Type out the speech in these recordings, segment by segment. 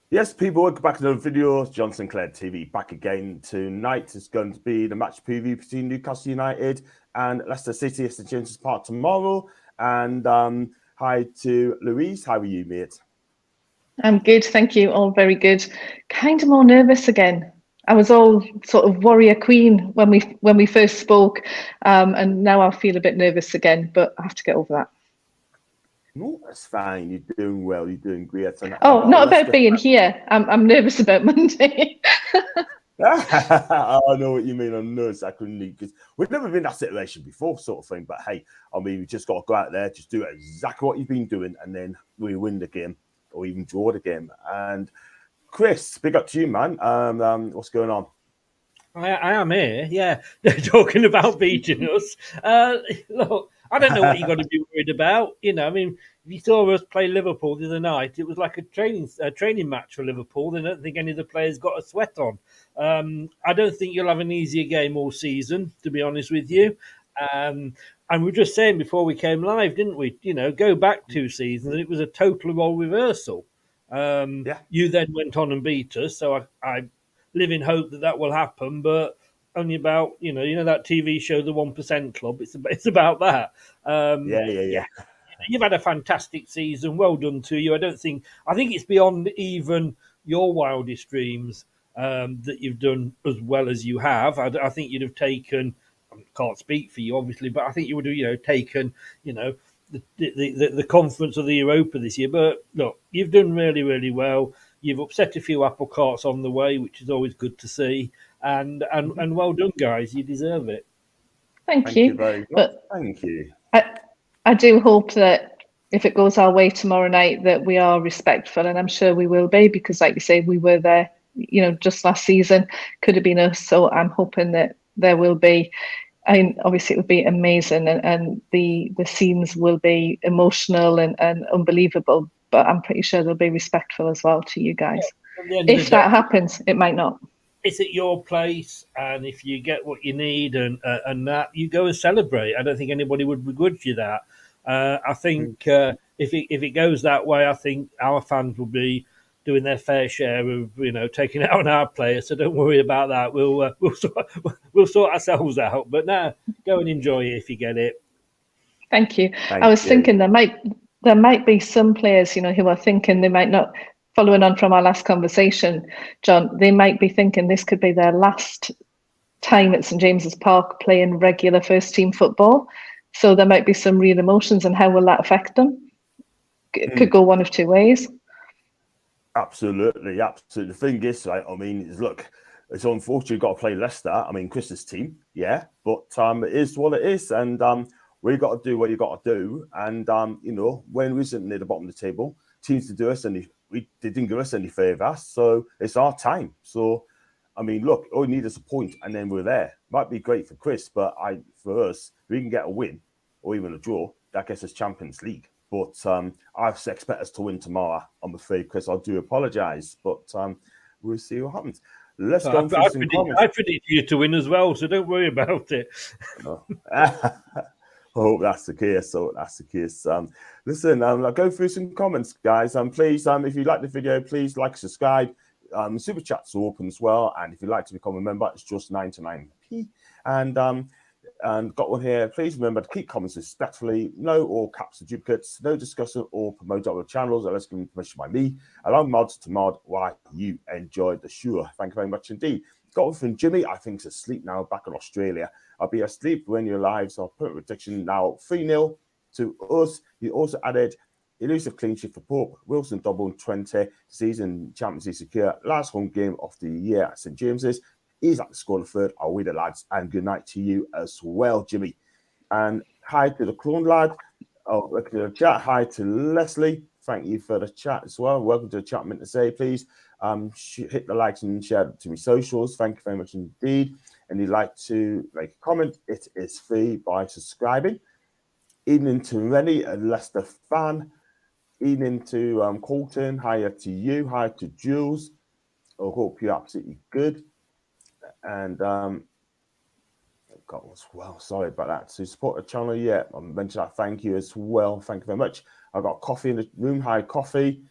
Yes, people, welcome back to another video. John Sinclair TV back again tonight. It's going to be the match preview between Newcastle United and Leicester City at St James's Park tomorrow. And hi to Louise. How are you, mate? I'm good, thank you. All very good. Kind of more nervous again. I was all sort of warrior queen when we first spoke, and now I feel a bit nervous again. But I have to get over that. No, that's fine. You're doing well. You're doing great. And I've Oh, got a not about Leicester. being here. I'm nervous about Monday. I know what you mean. I know exactly because we've never been in that situation before, sort of thing. But hey, I mean, we just got to go out there, just do exactly what you've been doing, and then we win the game or even draw the game. And Chris, big up to you, man. What's going on? I am here, yeah. Talking about beating us. Look, I don't know what you got to be worried about. I mean, if you saw us play Liverpool the other night, it was like a training match for Liverpool. I don't think any of the players got a sweat on. I don't think you'll have an easier game all season, to be honest with you. And we were just saying before we came live, didn't we? Go back 2 seasons, and it was a total role reversal. Yeah. You then went on and beat us, so I live in hope that will happen, but only about that TV show, The 1% Club. It's about that. Yeah. You've had a fantastic season. Well done to you. I think it's beyond even your wildest dreams that you've done as well as you have. I think you'd have taken. I can't speak for you, obviously, but I think you would have, taken, the conference of the Europa this year. But look, you've done really, really well. You've upset a few apple carts on the way, which is always good to see. And well done, guys. You deserve it. Thank Thank you you. very much. But Thank you. I do hope that if it goes our way tomorrow night, that we are respectful, and I'm sure we will be because, like you say, we were there. Just last season could have been us. So I'm hoping that there will be. I mean, obviously, it would be amazing, and the scenes will be emotional and unbelievable. But I'm pretty sure they'll be respectful as well to you guys. At the end of the If day, that happens, it might not. it's at your place, and if you get what you need and that, you go and celebrate. I don't think anybody would begrudge you that. I think if it goes that way, I think our fans will be doing their fair share of taking it out on our players. So don't worry about that. We'll sort ourselves out. But now go and enjoy it if you get it. Thank you. I Thank was you. thinking there might be some players, who are thinking they might not, following on from our last conversation, John, they might be thinking this could be their last time at St James's Park playing regular first team football. So there might be some real emotions, and how will that affect them? It could go one of two ways. Absolutely. The thing is, right, I mean, look, it's unfortunate you've got to play Leicester. I mean, Chris's team, yeah, but it is what it is. And we got to do what you got to do. And, when we sit near the bottom of the table, teams to do us, and they didn't give us any favours. So it's our time. So, I mean, look, all we need is a point, and then we're there. Might be great for Chris, but for us, if we can get a win or even a draw, that gets us Champions League. But I expect us to win tomorrow, I'm afraid, Chris. I do apologise, but we'll see what happens. Let's go through some comments. I predict you to win as well, so don't worry about it. I hope that's the case. Listen, I'll go through some comments, guys. Please, if you like the video, please like, subscribe. Super chats are open as well, and if you'd like to become a member, it's just 99p. And got one here. Please remember to keep comments respectfully. No all caps or duplicates. No discussion or promote other channels unless given permission by me. Allow mods to mod while you enjoy the show. Thank you very much indeed. Got one from Jimmy. I think he's asleep now back in Australia. I'll be asleep when you're live, so I'll put a prediction now 3-0 to us. He also added elusive clean sheet for Pope. Wilson double 20 season Champions League secure. Last home game of the year at St James's. He's at the score the third. I'll read it, lads. And good night to you as well, Jimmy. And hi to the clone lad. Oh, look at the chat. Hi to Leslie. Thank you for the chat as well. Welcome to the chat. Meant to say, please hit the likes and share it to my socials. Thank you very much indeed. And you'd like to make a comment, it is free by subscribing. Evening to Rennie, a Leicester fan. Evening to Colton. Hi to you. Hi to Jules. I hope you're absolutely good. And God, as well, sorry about that. So support the channel, yeah. I mentioned that. Thank you as well. Thank you very much. I've got coffee in the room. Hi, coffee.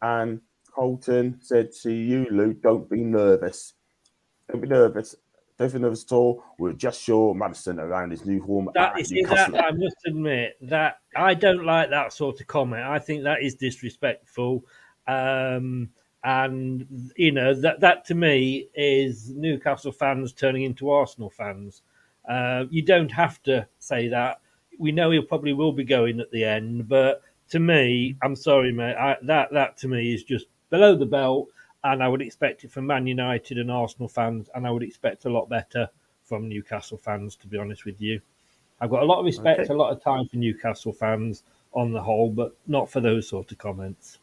And Colton said to you, Lou, don't be nervous. Don't be nervous. Don't be nervous at all. We're just sure Madison around his new home That at is that. Newcastle. I must admit that I don't like that sort of comment. I think that is disrespectful, and that to me is Newcastle fans turning into Arsenal fans. You don't have to say that. We know he probably will be going at the end, but to me, I'm sorry, mate. That to me is just below the belt, and I would expect it from Man United and Arsenal fans, and I would expect a lot better from Newcastle fans, to be honest with you. I've got a lot of respect, a lot of time for Newcastle fans on the whole, but not for those sort of comments.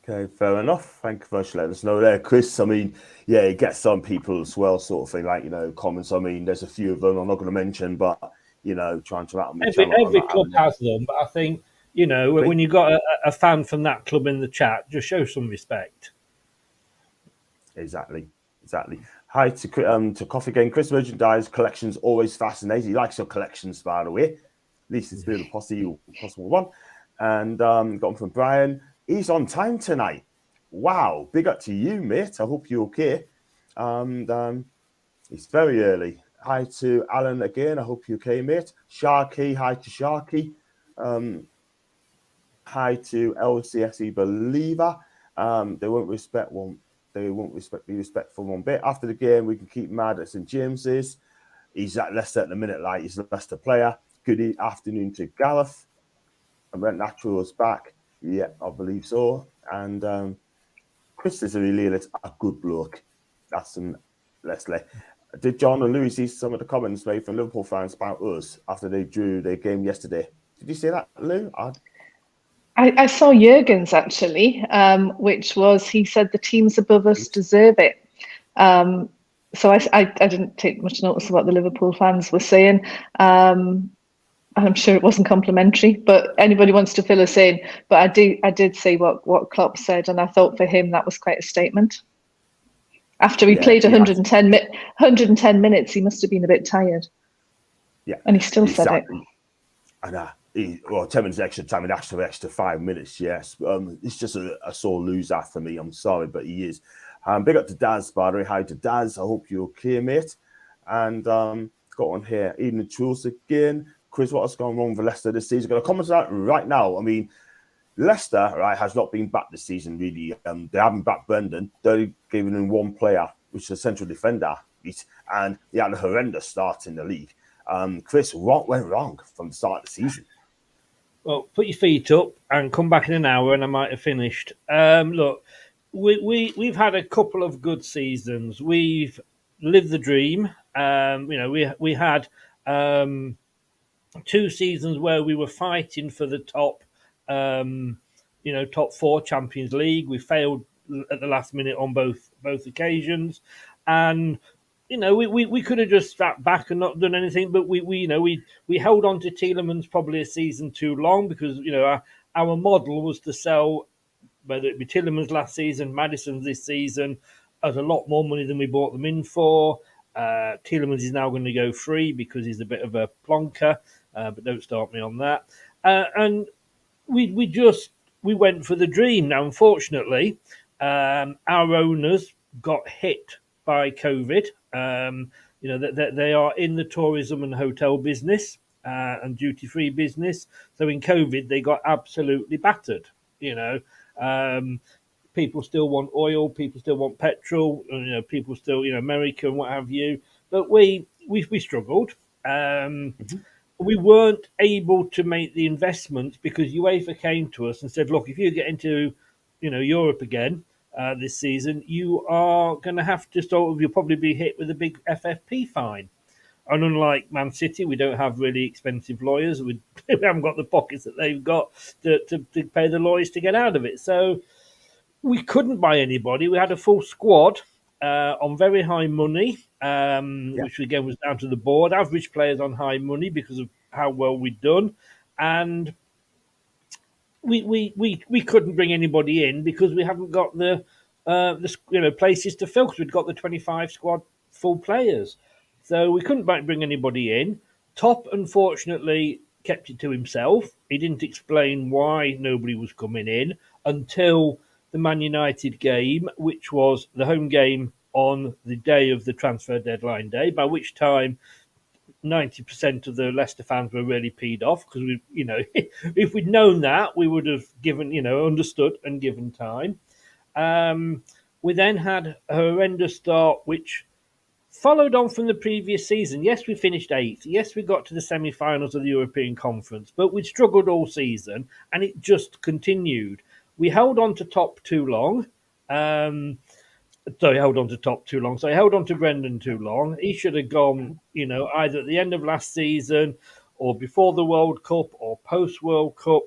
Okay, fair enough. Thank you for letting us know there, Chris. I mean, yeah, it gets some people as well, sort of thing, like, comments. I mean, there's a few of them I'm not going to mention, but, trying to rattle me. Every club has them, but I think, when you've got a fan from that club in the chat, just show some respect. Exactly. Hi to Coffee Game. Chris merchandise collections always fascinating. He likes your collections, by the way. At least it's been a possible one. And got one from Brian. He's on time tonight. Wow, big up to you, mate. I hope you're okay. It's very early. Hi to Alan again. I hope you're okay, mate. Sharky, hi to Sharky. Hi to LCFC Believer. They won't respect one. They won't be respectful one bit. After the game, we can keep mad at St James's. He's at Leicester at the minute, like he's a Leicester player. Good afternoon to Gareth. And Brent Natural is back. Yeah, I believe so. And Chris is really a good bloke. That's Leslie. Did John and Louis see some of the comments made from Liverpool fans about us after they drew their game yesterday? Did you see that, Lou? I saw Jurgen's actually, which was, he said the teams above us deserve it. So I didn't take much notice of what the Liverpool fans were saying. I'm sure it wasn't complimentary, but anybody wants to fill us in. But I did see what Klopp said, and I thought for him that was quite a statement. After he played 110 minutes, he must have been a bit tired. Yeah, and he still said it. And 10 minutes extra time, and extra 5 minutes. Yes, it's just a sore loser for me. I'm sorry, but he is. Big up to Daz, by the way. Hi to Daz. I hope you're okay, mate. And got on here, Eden and Truls again. Chris, what has gone wrong for Leicester this season? Going to comment on that right now. I mean, Leicester, right, has not been back this season, really. They haven't backed Brendan. They're giving him one player, which is a central defender, and he had a horrendous start in the league. Chris, what went wrong from the start of the season? Well, put your feet up and come back in an hour, and I might have finished. Look, we've had a couple of good seasons. We've lived the dream. We had 2 seasons where we were fighting for the top, top 4 Champions League. We failed at the last minute on both occasions, and we could have just sat back and not done anything, but we held on to Tielemans probably a season too long because our model was to sell, whether it be Tielemans last season, Maddison this season, at a lot more money than we bought them in for. Tielemans is now going to go free because he's a bit of a plonker, but don't start me on that. And we went for the dream. Now, unfortunately, our owners got hit by COVID. They are in the tourism and hotel business and duty-free business. So in COVID, they got absolutely battered. People still want oil, people still want petrol, people still, America and what have you. But we struggled. We weren't able to make the investments because UEFA came to us and said, look, if you get into, Europe again this season, you are going to have to you'll probably be hit with a big FFP fine. And unlike Man City, we don't have really expensive lawyers. We haven't got the pockets that they've got to pay the lawyers to get out of it. So we couldn't buy anybody. We had a full squad on very high money, which again was down to the board. Average players on high money because of how well we'd done, and we couldn't bring anybody in because we haven't got the places to fill because we'd got the 25 squad full players, so we couldn't bring anybody in. Top, unfortunately, kept it to himself. He didn't explain why nobody was coming in until the Man United game, which was the home game on the day of the transfer deadline day, by which time 90% of the Leicester fans were really peed off because we, if we'd known that, we would have given, understood and given time. We then had a horrendous start, which followed on from the previous season. Yes, we finished 8th. Yes, we got to the semi-finals of the European Conference, but we struggled all season, and it just continued. We held on to top too long. Held on to top too long. So I held on to Brendan too long. He should have gone, either at the end of last season or before the World Cup or post-World Cup.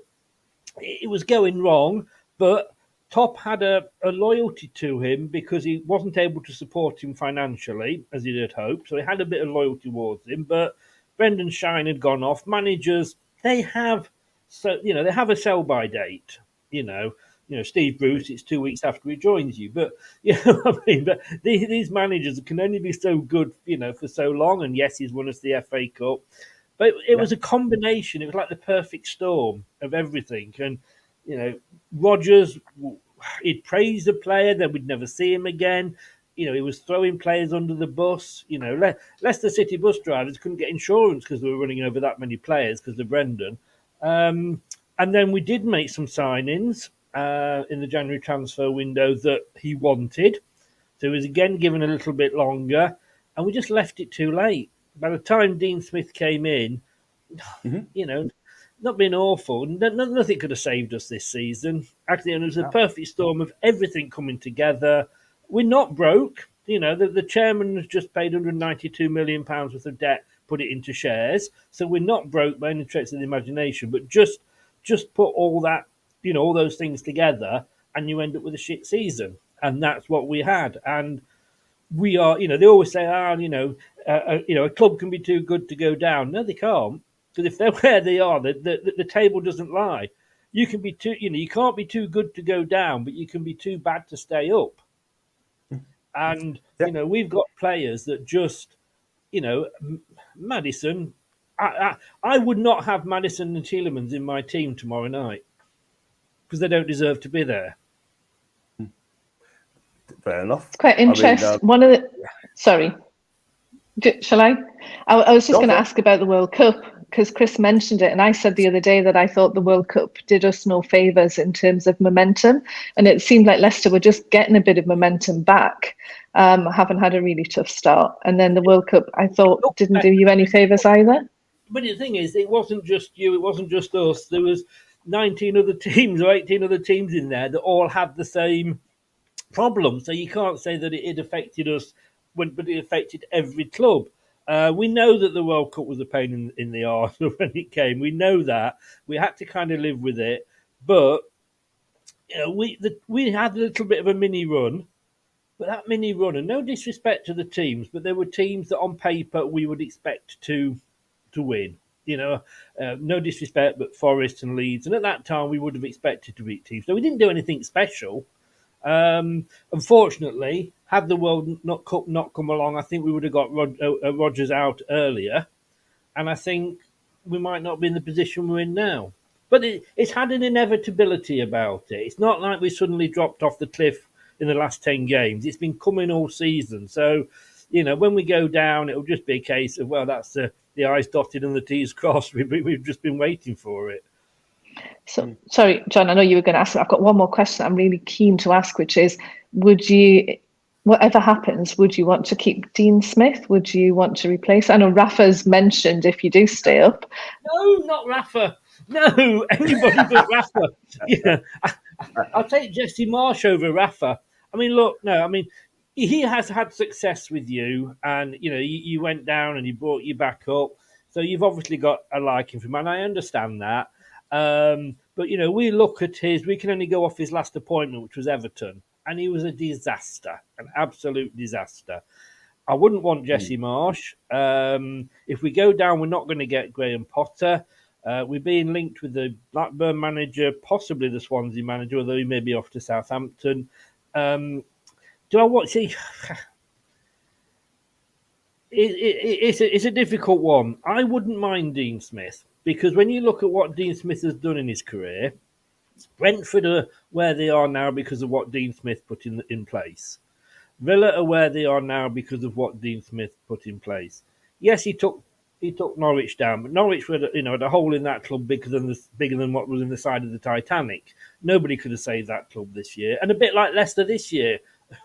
It was going wrong, but Top had a loyalty to him because he wasn't able to support him financially, as he had hoped. So he had a bit of loyalty towards him, but Brendan's shine had gone off. Managers, they have a sell-by date, Steve Bruce, it's 2 weeks after he joins you. But, but these managers can only be so good, for so long. And yes, he's won us the FA Cup. But it was a combination. It was like the perfect storm of everything. And, Rodgers, he'd praise the player, then we'd never see him again. He was throwing players under the bus. Leicester City bus drivers couldn't get insurance because they were running over that many players because of Brendan. And then we did make some signings in the January transfer window that he wanted. So he was again given a little bit longer, and we just left it too late. By the time Dean Smith came in, not being awful, nothing could have saved us this season. Actually, and it was a perfect storm of everything coming together. We're not broke. The chairman has just paid £192 million worth of debt, put it into shares. So we're not broke by any stretch of the imagination, but just put all that, all those things together, and you end up with a shit season. And that's what we had. And we are, they always say, a club can be too good to go down. No, they can't. Because if they're where they are, the table doesn't lie. You can be too, you can't be too good to go down, but you can be too bad to stay up. And, we've got players that just, Maddison, I would not have Maddison and Tielemans in my team tomorrow night because they don't deserve to be there. Fair enough. It's quite interesting. Sorry, shall I? I was just going to ask about the World Cup because Chris mentioned it, and I said the other day that I thought the World Cup did us no favours in terms of momentum, and it seemed like Leicester were just getting a bit of momentum back, having had a really tough start, and then the World Cup I thought didn't do you any favours either. But the thing is, it wasn't just you, it wasn't just us. There was 19 other teams or 18 other teams in there that all had the same problem. So you can't say that it affected us, but it affected every club. We know that the World Cup was a pain in the arse when it came. We know that. We had to kind of live with it. But we had a little bit of a mini run. But that mini run, and no disrespect to the teams, but there were teams that on paper we would expect to win. No disrespect, but Forest and Leeds. And at that time, we would have expected to beat teams. So we didn't do anything special. Unfortunately, had the World Cup not come along, I think we would have got Rodgers out earlier, and I think we might not be in the position we're in now. But it's had an inevitability about it. It's not like we suddenly dropped off the cliff in the last 10 games. It's been coming all season. So, when we go down, it'll just be a case of, well, that's the I's dotted and the T's crossed. We've just been waiting for it. So, sorry, John, I know you were going to ask. I've got one more question I'm really keen to ask, which is, would you, whatever happens, would you want to keep Dean Smith? Would you want to replace? I know Rafa's mentioned if you do stay up. No, not Rafa. No, anybody but Rafa. Yeah, I'll take Jesse Marsh over Rafa. I mean, look, no, I mean, he has had success with you, and you went down and he brought you back up. So you've obviously got a liking for him, and I understand that. But we look at we can only go off his last appointment, which was Everton, and he was a disaster, an absolute disaster. I wouldn't want Jesse Marsh. If we go down, we're not going to get Graham Potter. We're being linked with the Blackburn manager, possibly the Swansea manager, although he may be off to Southampton. Do I want to see? It's a difficult one. I wouldn't mind Dean Smith, because when you look at what Dean Smith has done in his career, Brentford are where they are now because of what Dean Smith put in place. Villa are where they are now because of what Dean Smith put in place. Yes, he took Norwich down, but Norwich were, had a hole in that club bigger than what was in the side of the Titanic. Nobody could have saved that club this year, and a bit like Leicester this year,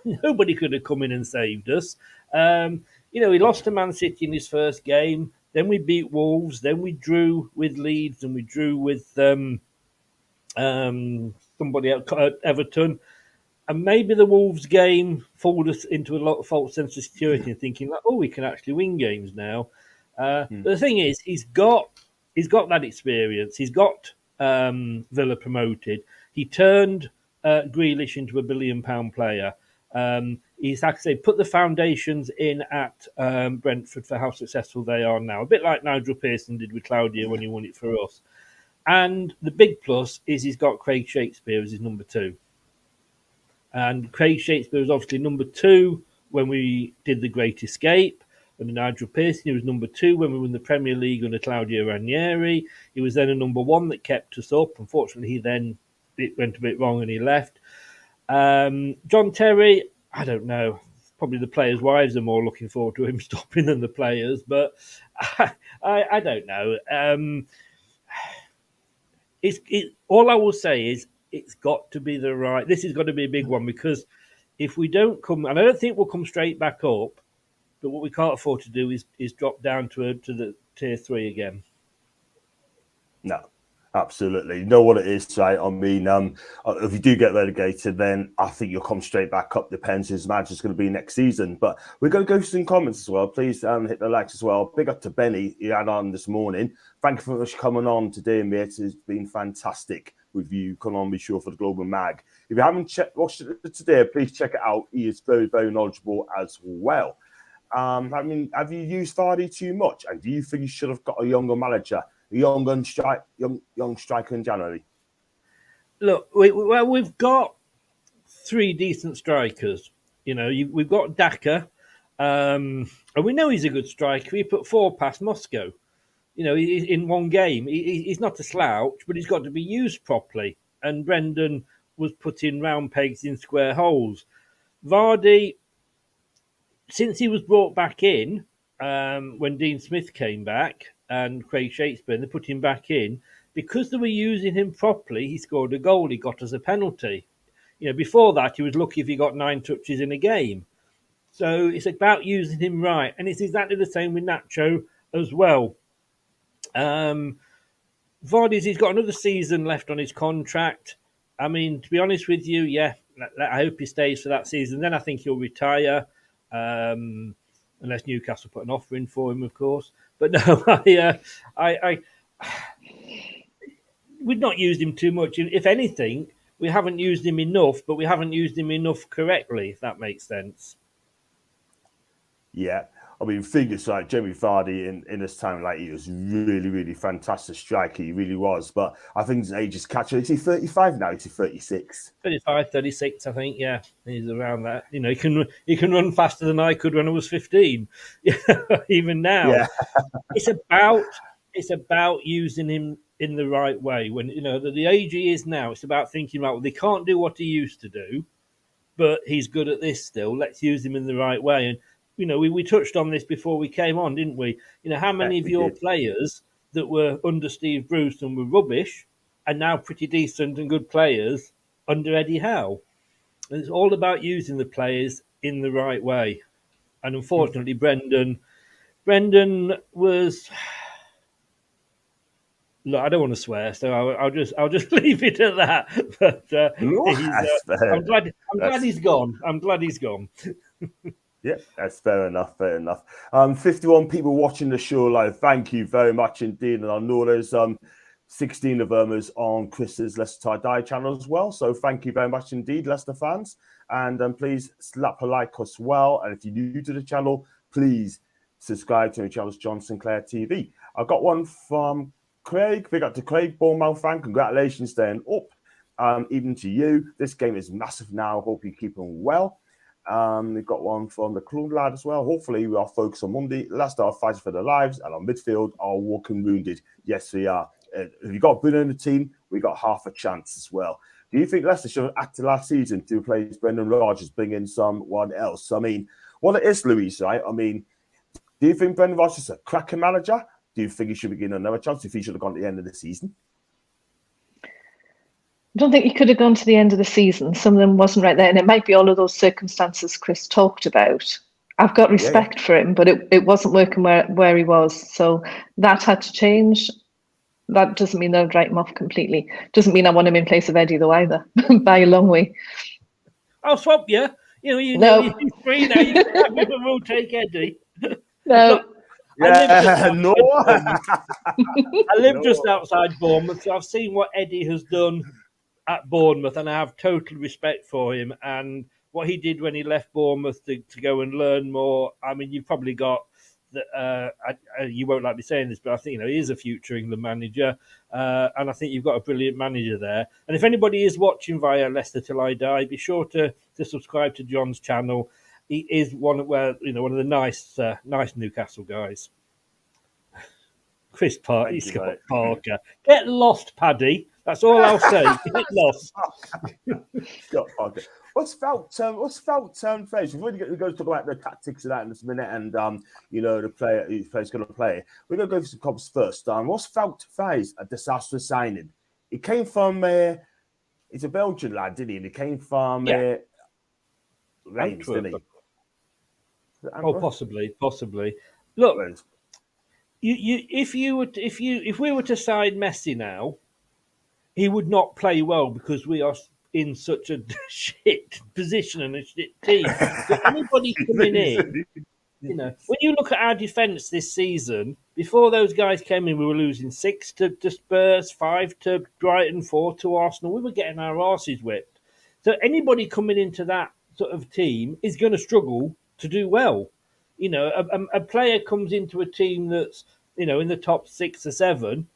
nobody could have come in and saved us. He lost to Man City in his first game. Then we beat Wolves. Then we drew with Leeds, and we drew with somebody else, Everton. And maybe the Wolves game fooled us into a lot of false sense of security and thinking like, we can actually win games now. But the thing is, he's got that experience. He's got Villa promoted. He turned Grealish into a £1 billion player. He's actually put the foundations in at Brentford for how successful they are now. A bit like Nigel Pearson did with Claudio when he won it for us. And the big plus is he's got Craig Shakespeare as his number 2. And Craig Shakespeare was obviously number 2 when we did The Great Escape. Under Nigel Pearson, he was number 2 when we won the Premier League under Claudio Ranieri. He was then a number 1 that kept us up. Unfortunately, it went a bit wrong and he left. John Terry, I don't know. Probably the players' wives are more looking forward to him stopping than the players, but I don't know. All I will say is it's got to be this has got to be a big one, because if we don't come, and I don't think we'll come straight back up, but what we can't afford to do is drop down to the tier 3 again. No, absolutely. You know what it is, right? I mean, if you do get relegated, then I think you'll come straight back up. Depends whose manager's going to be next season. But we're going to go through some comments as well. Please hit the likes as well. Big up to Benny, he had on this morning. Thank you very much for coming on today, mate. It's been fantastic with you. Come on, be sure for the Global Mag. If you haven't watched it today, please check it out. He is very, very knowledgeable as well. I mean, have you used Vardy too much? And do you think you should have got a younger manager? Young striker in January? Look, we've got 3 decent strikers. We've got Daka, and we know he's a good striker. He put 4 past Moscow. In one game. He's not a slouch, but he's got to be used properly. And Brendan was putting round pegs in square holes. Vardy, since he was brought back in, when Dean Smith came back, and Craig Shakespeare, and they put him back in, because they were using him properly, he scored a goal. He got us a penalty. Before that, he was lucky if he got 9 touches in a game. So it's about using him right. And it's exactly the same with Nacho as well. Vardy's, he's got another season left on his contract. I mean, to be honest with you, yeah, I hope he stays for that season. Then I think he'll retire, unless Newcastle put an offer in for him, of course. But no, we've not used him too much. If anything, we haven't used him enough, but we haven't used him enough correctly, if that makes sense. Yeah. I mean, fingers like Jamie Vardy in this time, like, he was really, really fantastic striker. He really was. But I think his age is catching. Is he 35 now? Is he 36? 35, 36, I think. Yeah, he's around that. He can run faster than I could when I was 15. Even now, yeah. It's about using him in the right way. When the age he is now, it's about thinking, right, well, they can't do what he used to do, but he's good at this still. Let's use him in the right way. And we touched on this before we came on, didn't we? How many of your players that were under Steve Bruce and were rubbish are now pretty decent and good players under Eddie Howe? And it's all about using the players in the right way. And unfortunately, Brendan was. Look, I don't want to swear, so I'll just leave it at that. But I'm glad he's gone. I'm glad he's gone. Yeah, that's fair enough. 51 people watching the show live. Thank you very much indeed. And I know there's 16 of them is on Chris's Leicester TIE channel as well. So thank you very much indeed, Leicester fans. And please slap a like as well. And if you're new to the channel, please subscribe to the channel, John Sinclair TV. I've got one from Craig. Big up to Craig, Bournemouth fan. Congratulations staying up. Even to you. This game is massive now. Hope you're keeping well. We've got one from the Club lad as well. Hopefully, we are focused on Monday. Leicester are fighting for their lives, and our midfield are walking wounded. Yes, we are. if you've got Bruno in the team, we got half a chance as well. Do you think Leicester should have acted last season to replace Brendan Rodgers, bring in someone else? I mean, what it is, Louise, right? I mean, do you think Brendan Rodgers is a cracking manager? Do you think he should be given another chance? Do you think he should have gone to the end of the season? I don't think he could have gone to the end of the season. Some of them wasn't right there. And it might be all of those circumstances Chris talked about. I've got respect for him, but it wasn't working where he was. So that had to change. That doesn't mean they'll write him off completely. Doesn't mean I want him in place of Eddie, though, either, by a long way. I'll swap you. You know, he's free now. You can have him and we'll take Eddie. No. Look, I live No. just outside Bournemouth, so I've seen what Eddie has done at Bournemouth, and I have total respect for him. And what he did when he left Bournemouth to go and learn more. I mean, you've probably got that. You won't like me saying this, but I think he is a future England manager, and I think you've got a brilliant manager there. And if anybody is watching via Leicester Till I Die, be sure to subscribe to John's channel. He is one of the nice Newcastle guys. Chris Scott Parker. Get lost, Paddy. That's all I'll say. Get lost. Scott Parker. What's felt phase? We're going to go talk about the tactics of that in this minute, and the player who's going to play. We're going to go for some comps first. What's felt phase? A disastrous signing. It came from he's a Belgian lad, didn't he? And he came from Reims, didn't he? Oh, possibly. Look, if we were to sign Messi now, he would not play well because we are in such a shit position and a shit team. So anybody coming in, when you look at our defence this season, before those guys came in, we were losing 6 to Spurs, 5 to Brighton, 4 to Arsenal. We were getting our arses whipped. So anybody coming into that sort of team is going to struggle to do well. A player comes into a team that's, in the top 6 or 7,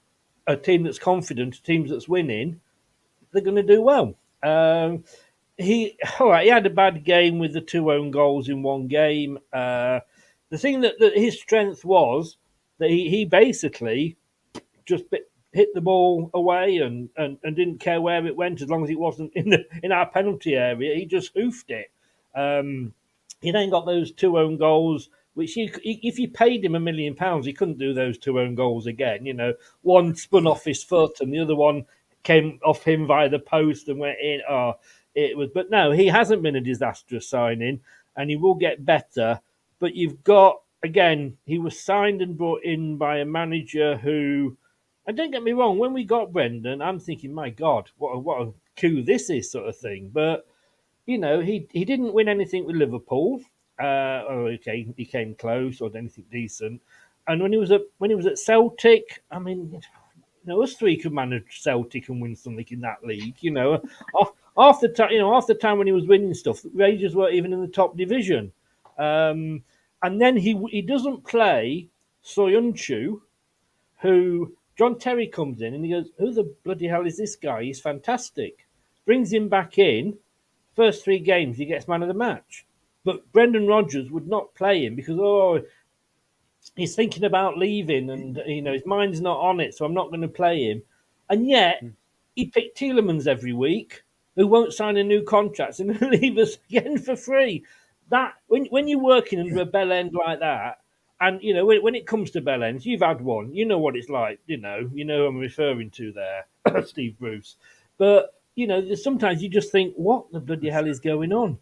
a team that's confident, a team that's winning, they're going to do well. He had a bad game with the 2 own goals in one game. The thing that his strength was that he basically just hit the ball away and didn't care where it went as long as it wasn't in our penalty area. He just hoofed it. He then got those 2 own goals, which if you paid him £1 million, he couldn't do those 2 own goals again. One spun off his foot and the other one came off him via the post and went in. But no, he hasn't been a disastrous signing, and he will get better. But you've got, again, he was signed and brought in by a manager who, and don't get me wrong, when we got Brendan, I'm thinking, my God, what a coup this is, sort of thing. But he didn't win anything with Liverpool. He came close or anything decent. And when he was at Celtic, I mean, us three could manage Celtic and win something in that league. Half the time when he was winning stuff, Rangers weren't even in the top division. And then he doesn't play Soyuncu, who John Terry comes in and he goes, "Who the bloody hell is this guy? He's fantastic." Brings him back in. First 3 games, he gets man of the match. But Brendan Rodgers would not play him because, he's thinking about leaving and, his mind's not on it, so I'm not going to play him. And yet, he picked Tielemans every week, who won't sign a new contract and leave us again for free. That when you're working under a bell end like that, and, when it comes to bell ends, you've had one. You know what it's like, who I'm referring to there, Steve Bruce. But, sometimes you just think, what the bloody hell is going on?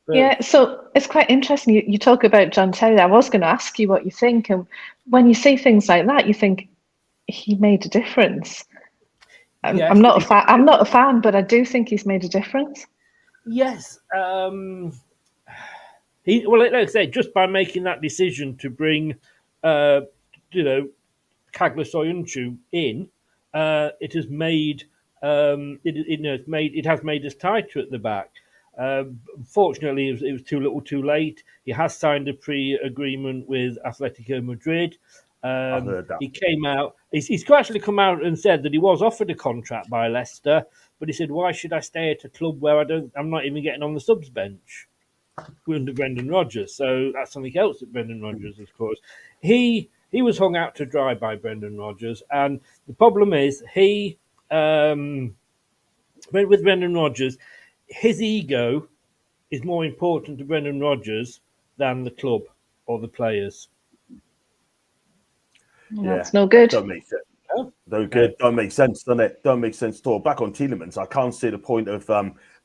Yeah, so it's quite interesting. You talk about John Terry. I was going to ask you what you think. And when you say things like that, you think he made a difference. Yes. I'm not a fan, but I do think he's made a difference. Yes. Like I say, just by making that decision to bring, Kagler Soyuncu in, it has made it has made us tighter at the back. Fortunately, it was too little, too late. He has signed a pre-agreement with Atletico Madrid. I've heard that. He came out. He's actually come out and said that he was offered a contract by Leicester, but he said, "Why should I stay at a club where I'm not even getting on the subs bench under Brendan Rodgers?" So that's something else that Brendan Rodgers, of course. He he was hung out to dry by Brendan Rodgers. And the problem is with Brendan Rodgers, his ego is more important to Brendan Rodgers than the club or the players. Yeah, that's no good. Don't make sense. Oh, No good. Don't make sense, doesn't it? Don't make sense at all. Back on Tielemans, I can't see the point of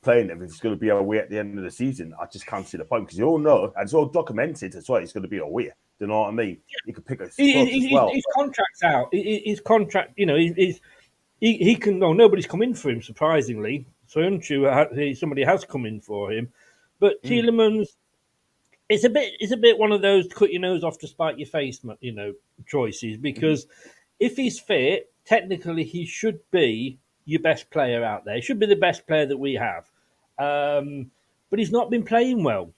playing him if it's going to be away at the end of the season. I just can't see the point because you all know, and it's all documented as well, it's going to be away. Do you know what I mean? You could pick a squad as well. His contract's out. His contract, he can. No, nobody's come in for him. Surprisingly, so somebody has come in for him, but Tielemans. It's a bit one of those cut your nose off to spite your face, choices. Because if he's fit, technically he should be your best player out there. He should be the best player that we have, but he's not been playing well.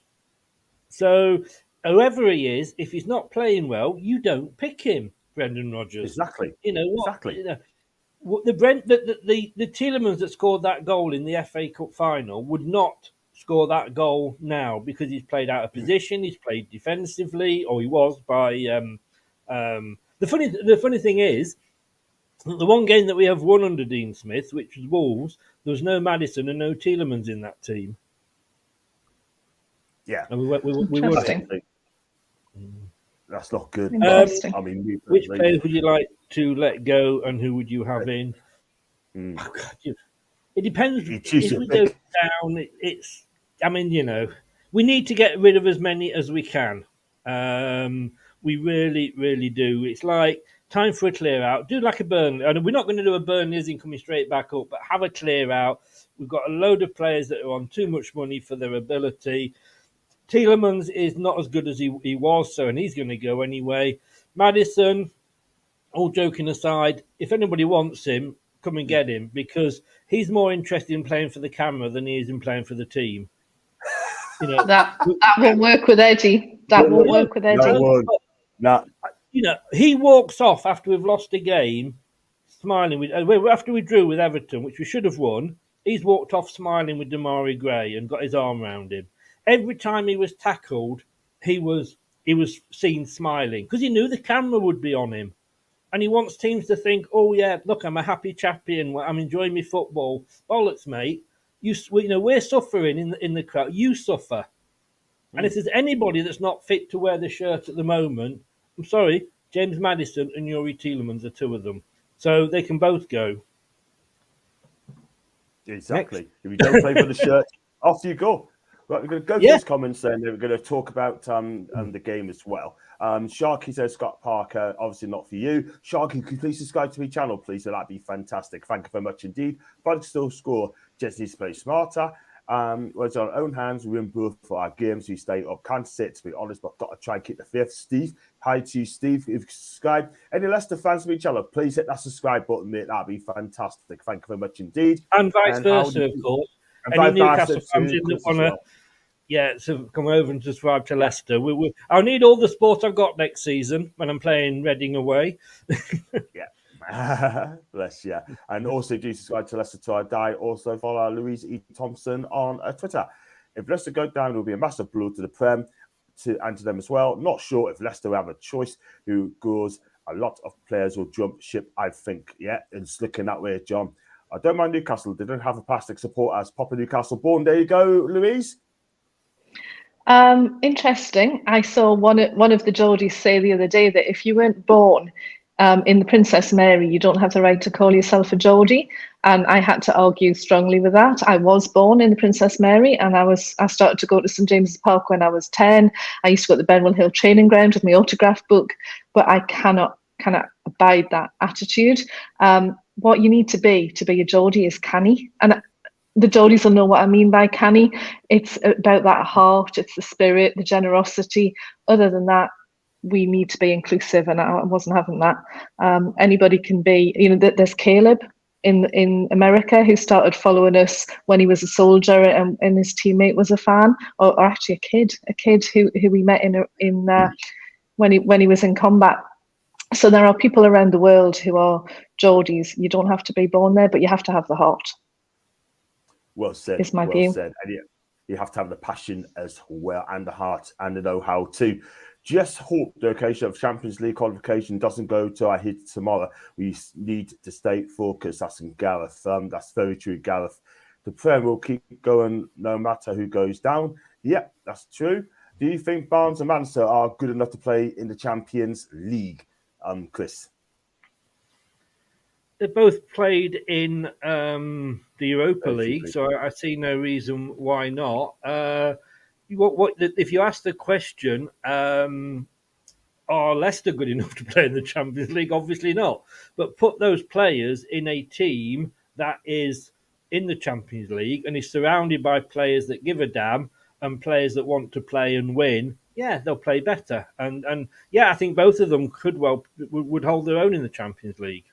So whoever he is, if he's not playing well, you don't pick him, Brendan Rodgers. Exactly. You know what? Exactly. The Tielemans that scored that goal in the FA Cup final would not score that goal now because he's played out of position, he's played defensively, or he was by the funny thing is the one game that we have won under Dean Smith, which was Wolves, there was no Maddison and no Tielemans in that team. Yeah. And we won. That's not good. I mean, which players would you like to let go and who would you have in? Oh, God, it depends. If we go down, it's. I mean, we need to get rid of as many as we can. We really, really do. It's like time for a clear out. Do like a Burnley. And we're not going to do a Burnley as in coming straight back up, but have a clear out. We've got a load of players that are on too much money for their ability. Tielemans is not as good as he was, and he's going to go anyway. Maddison, all joking aside, if anybody wants him, come and get him because he's more interested in playing for the camera than he is in playing for the team. That won't work with Eddie. That won't work with Eddie. No. He walks off after we've lost a game, smiling. After we drew with Everton, which we should have won, he's walked off smiling with Damari Gray and got his arm around him. Every time he was tackled, he was seen smiling because he knew the camera would be on him. And he wants teams to think, oh, yeah, look, I'm a happy chappy and I'm enjoying my football. Bollocks, mate. We're suffering in the crowd. You suffer. And if there's anybody that's not fit to wear the shirt at the moment, I'm sorry, James Maddison and Youri Tielemans are two of them. So they can both go. Exactly. Next. If you don't play for the shirt, off you go. Right, we're going to go through these comments then. We're going to talk about the game as well. Sharky says, Scott Parker, obviously not for you. Sharky, could you please subscribe to my channel, please? So that'd be fantastic. Thank you very much indeed. But I still score, just needs to play smarter. It's on our own hands. We win both for our games. We stay up. Can't sit, to be honest, but I've got to try and keep the fifth. Steve, hi to you, Steve. If you subscribe, any Leicester fans to my channel, please hit that subscribe button, mate. That'd be fantastic. Thank you very much indeed. And vice versa, of course. Any Newcastle fans in that want to... so come over and subscribe to Leicester. I'll need all the support I've got next season when I'm playing Reading away. Bless you. And also do subscribe to Leicester till I die. Also follow Louise E. Thompson on Twitter. If Leicester go down, it will be a massive blow to the Prem and to them as well. Not sure if Leicester will have a choice who goes. A lot of players will jump ship, I think. Yeah, it's looking that way, John. I don't mind Newcastle. They don't have a plastic support as Papa Newcastle born. There you go, Louise. Interesting. I saw one of the Geordies say the other day that if you weren't born in the Princess Mary, you don't have the right to call yourself a Geordie. And I had to argue strongly with that. I was born in the Princess Mary, and I started to go to St James's Park when I was 10. I used to go to the Benwell Hill training ground with my autograph book, but I cannot abide that attitude. What you need to be a Geordie is canny. And the Geordies will know what I mean by canny. It's about that heart, it's the spirit, the generosity. Other than that, we need to be inclusive, and I wasn't having that. Anybody can be, there's Caleb in America who started following us when he was a soldier, and his teammate was a fan, or actually a kid who we met in when he was in combat. So there are people around the world who are Geordies. You don't have to be born there, but you have to have the heart. Well said. Is my view. Said. And you have to have the passion as well, and the heart, and the know-how too. Just hope the occasion of Champions League qualification doesn't go to our head tomorrow. We need to stay focused. That's in Gareth. That's very true, Gareth. The Prem will keep going no matter who goes down. Yeah, that's true. Do you think Barnes and Manchester are good enough to play in the Champions League, Chris? They both played in the Europa League, so I see no reason why not. If you ask the question, are Leicester good enough to play in the Champions League? Obviously not. But put those players in a team that is in the Champions League and is surrounded by players that give a damn and players that want to play and win. Yeah, they'll play better. And yeah, I think both of them would hold their own in the Champions League.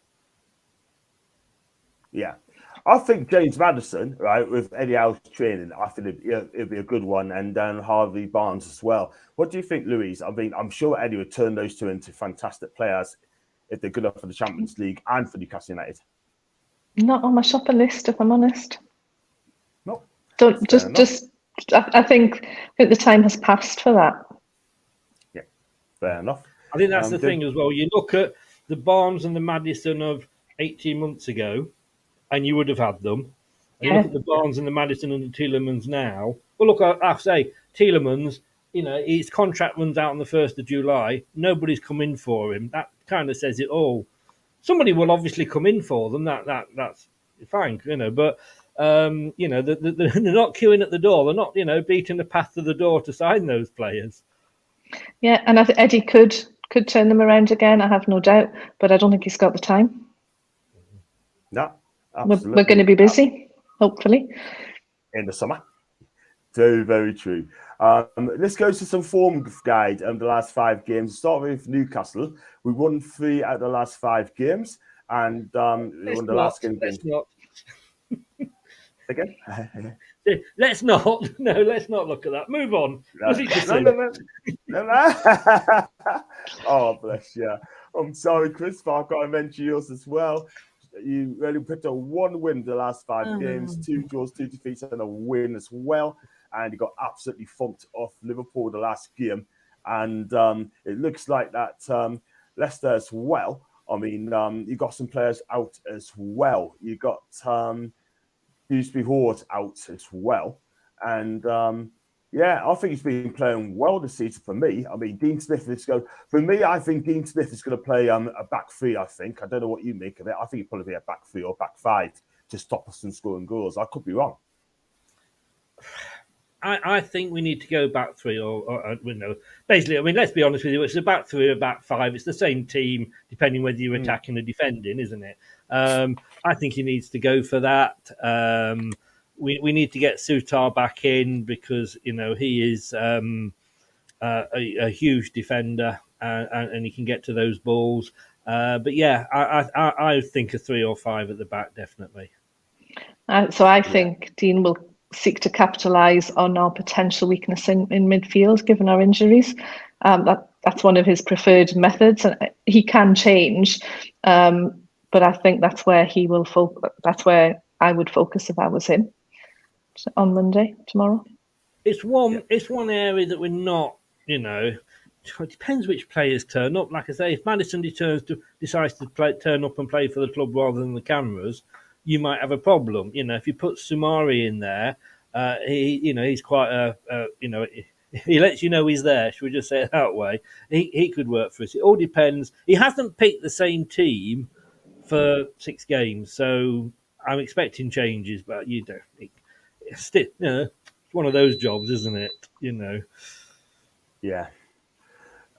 Yeah. I think James Maddison, right, with Eddie Howe's training, I think it'd be a good one, and then Harvey Barnes as well. What do you think, Louise? I mean, I'm sure Eddie would turn those two into fantastic players if they're good enough for the Champions League and for Newcastle United. Not on my shopping list, if I'm honest. No. I think the time has passed for that. Yeah, fair enough. I think that's the thing as well. You look at the Barnes and the Maddison of 18 months ago, and you would have had them. And you look at the Barnes and the Maddison and the Tielemans now. Well, look, I say Tielemans, his contract runs out on the 1st of July. Nobody's come in for him. That kind of says it all. Somebody will obviously come in for them. That's fine, But they're not queuing at the door. They're not, beating the path to the door to sign those players. Yeah, and I think Eddie could turn them around again. I have no doubt, but I don't think he's got the time. No. Absolutely. We're going to be busy, hopefully. In the summer. Very, very true. Let's go to some form guide the last 5 games. Start with Newcastle. We won 3 out of the last 5 games, and we won the last game. Let's not. Again? Let's not. No, let's not look at that. Move on. No. Oh, bless you. I'm sorry, Chris, but I've got to mention yours as well. You really picked a 1 win the last 5 games, 2 draws, 2 defeats, and a win as well. And you got absolutely thumped off Liverpool the last game. And it looks like that Leicester as well. I mean, you got some players out as well. You got Dewsbury Horde out as well. And I think he's been playing well this season for me. I mean, Dean Smith is going. For me, I think Dean Smith is going to play a back 3. I think. I don't know what you make of it. I think he'll probably be a back 3 or back 5 to stop us from scoring goals. I could be wrong. I think we need to go back 3 or basically. I mean, let's be honest with you. It's a back 3 or back 5. It's the same team, depending whether you're attacking or defending, isn't it? I think he needs to go for that. We need to get Sutar back in because he is a huge defender and he can get to those balls. But yeah, I think a 3 or 5 at the back definitely. So I think Dean will seek to capitalise on our potential weakness in midfield, given our injuries. That's one of his preferred methods, and he can change. But I think that's where he will focus. That's where I would focus if I was him. On Monday, tomorrow. It's one area that we're not, it depends which players turn up. Like I say, if Maddison decides to turn up and play for the club rather than the cameras, you might have a problem. If you put Sumari in there, he's quite he lets you know he's there. Should we just say it that way? He could work for us. It all depends. He hasn't picked the same team for 6 games, so I'm expecting changes, but it's still, it's one of those jobs, isn't it? Yeah,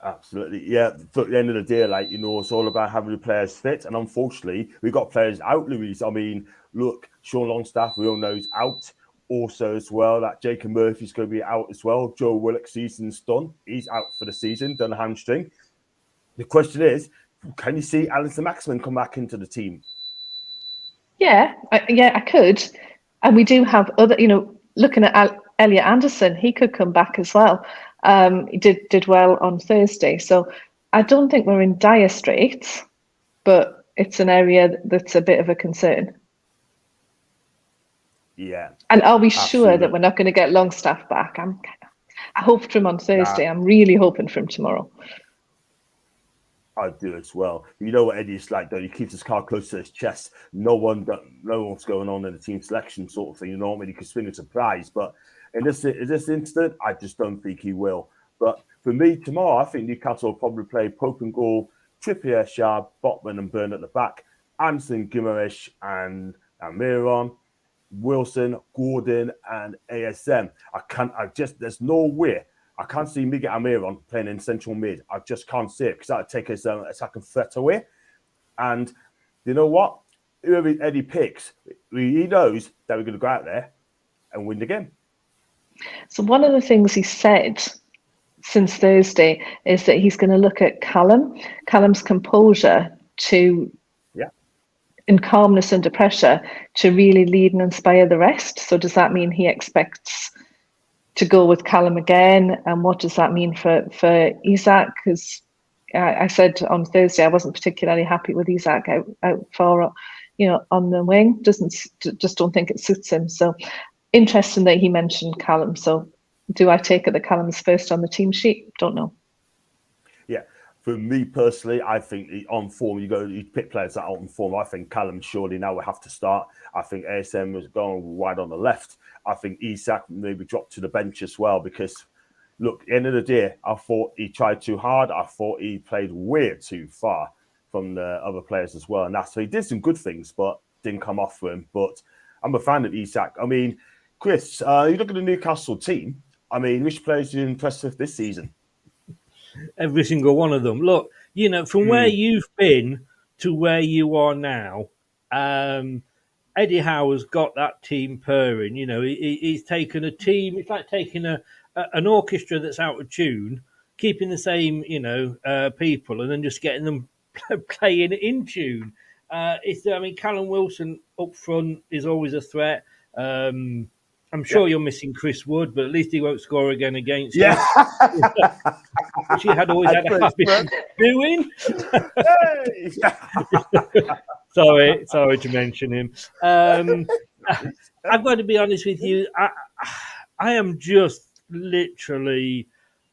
absolutely. Yeah, but at the end of the day, it's all about having the players fit. And unfortunately, we've got players out, Louise. I mean, look, Sean Longstaff, we all know is out. Also, as well, that Jacob Murphy's going to be out as well. Joe Willock's season's done. He's out for the season, done a hamstring. The question is, can you see Alison Maximin come back into the team? Yeah, I could. And we do have other, looking at Elliott Anderson, he could come back as well. He did well on Thursday. So I don't think we're in dire straits, but it's an area that's a bit of a concern. Yeah. And are we sure that we're not going to get Longstaff back? I hope for him on Thursday. I'm really hoping for him tomorrow. I do as well. You know what Eddie's like, though. He keeps his card close to his chest. No one's going on in the team selection sort of thing. You know, maybe he could swing a surprise, but in this instant, I just don't think he will. But for me, tomorrow, I think Newcastle will probably play Pope and goal, Trippier, Sharp, Botman, and Byrne at the back, Anderson, Guimaraes, and Almiron, Wilson, Gordon, and ASM. There's no way. I can't see Miguel Almiron playing in central mid. I just can't see it because that would take his attacking threat away. And you know what? Whoever Eddie picks, he knows that we're going to go out there and win the game. So one of the things he said since Thursday is that he's going to look at Callum's composure in calmness under pressure to really lead and inspire the rest. So does that mean he expects to go with Callum again? And what does that mean for Isak? Because I said on Thursday I wasn't particularly happy with Isak out far, on the wing. Just don't think it suits him. So interesting that he mentioned Callum. So do I take it that Callum's first on the team sheet? Don't know. Yeah. For me personally, I think on form, you pick players that are on form. I think Callum surely now will have to start. I think ASM was going wide on the left. I think Isak maybe dropped to the bench as well because, look, at the end of the day, I thought he tried too hard. I thought he played way too far from the other players as well. And so he did some good things, but didn't come off for him. But I'm a fan of Isak. I mean, Chris, you look at the Newcastle team. I mean, which players are impressive this season? Every single one of them. Look, from where you've been to where you are now, Eddie Howe's got that team purring. He's taken a team. It's like taking an orchestra that's out of tune, keeping the same, people, and then just getting them playing in tune. Callum Wilson up front is always a threat. I'm sure you're missing Chris Wood, but at least he won't score again against us. Which he had always had a habit of doing. Sorry to mention him. I've got to be honest with you. I am just literally.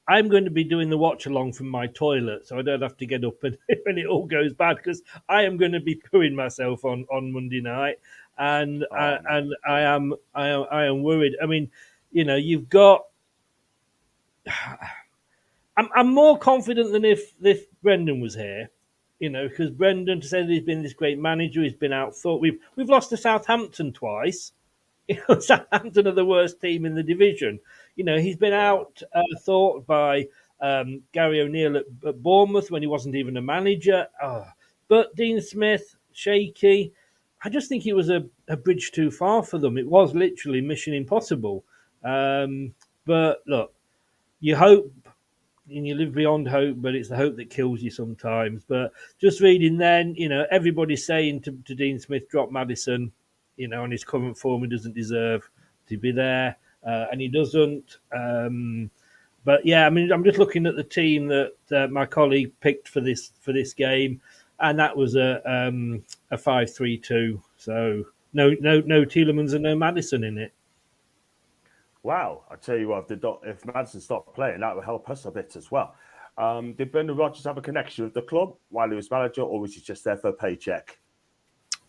I'm going to be doing the watch along from my toilet, so I don't have to get up when it all goes bad, because I am going to be pooing myself on Monday night. And I am worried. I mean, you've got. I'm more confident than if Brendan was here, because Brendan, to say that he's been this great manager, he's been outthought. We've lost to Southampton twice. Southampton are the worst team in the division. He's been outthought by Gary O'Neill at Bournemouth when he wasn't even a manager. But Dean Smith, shaky. I just think it was a bridge too far for them. It was literally mission impossible. But look, you hope and you live beyond hope, but it's the hope that kills you sometimes. But just reading then, everybody's saying to Dean Smith, drop Maddison, on his current form, he doesn't deserve to be there, and he doesn't. But yeah, I mean, I'm just looking at the team that my colleague picked for this game, and that was a 5-3-2. So no Tielemans and no Maddison in it. Wow, I tell you what, if Maddison stopped playing, that would help us a bit as well. Did Brendan Rodgers have a connection with the club while he was manager, or was he just there for a paycheck?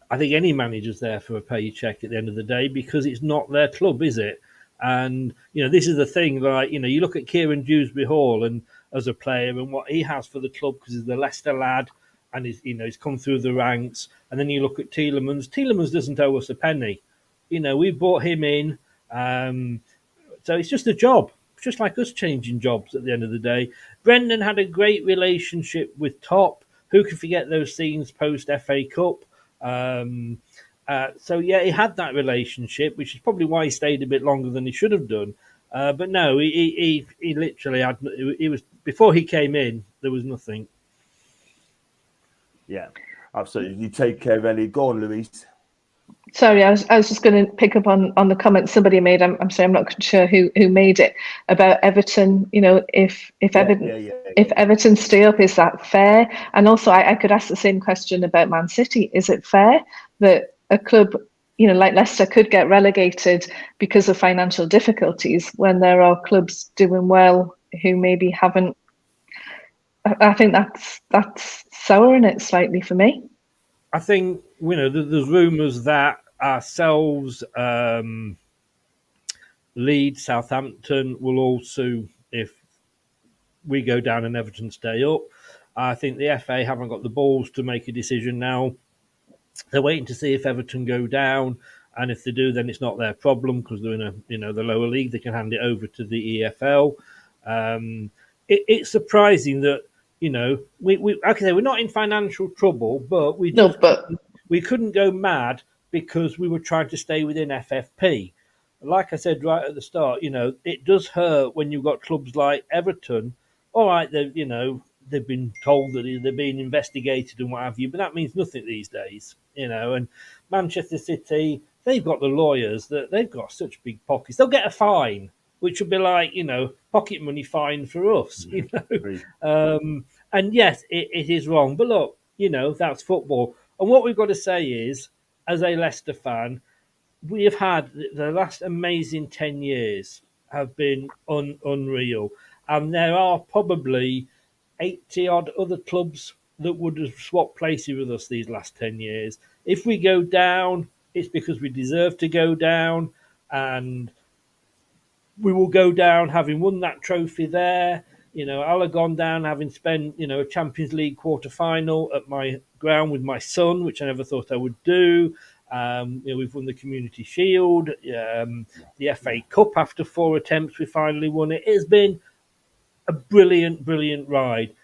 I think any manager's there for a paycheck at the end of the day, because it's not their club, is it? And, this is the thing, like, you look at Kieran Dewsbury Hall and as a player and what he has for the club, because he's the Leicester lad and he's come through the ranks. And then you look at Tielemans. Tielemans doesn't owe us a penny. We brought him in. So it's just a job. It's just like us changing jobs at the end of the day. Brendan had a great relationship with Top. Who can forget those scenes post FA Cup? So yeah, he had that relationship, which is probably why he stayed a bit longer than he should have done. But no, he literally had. He was before he came in. There was nothing. Yeah, absolutely. You take care of any. Go on, Louise. Sorry, I was just going to pick up on the comment somebody made. I'm sorry, I'm not sure who made it about Everton. If Everton stay up, is that fair? And also, I could ask the same question about Man City. Is it fair that a club like Leicester could get relegated because of financial difficulties when there are clubs doing well who maybe haven't. I think that's souring it slightly for me. I think, there's rumours that ourselves, Leeds, Southampton will also, if we go down and Everton stay up. I think the FA haven't got the balls to make a decision now. They're waiting to see if Everton go down, and if they do, then it's not their problem because they're in the lower league. They can hand it over to the EFL. It's surprising that we're not in financial trouble, but we couldn't go mad because we were trying to stay within FFP. Like I said right at the start, it does hurt when you've got clubs like Everton. All right, they've been told that they're being investigated and what have you, but that means nothing these days, And Manchester City, they've got the lawyers that they've got such big pockets. They'll get a fine, which would be like, pocket money fine for us, And yes, it is wrong, but look, that's football. And what we've got to say is, as a Leicester fan, we have had the last amazing 10 years have been unreal. And there are probably 80 odd other clubs that would have swapped places with us these last 10 years. If we go down, it's because we deserve to go down. And we will go down having won that trophy there. I'll have gone down having spent, a Champions League quarter-final at my ground with my son, which I never thought I would do. We've won the Community Shield, the FA Cup after 4 attempts. We finally won it. It's been a brilliant, brilliant ride.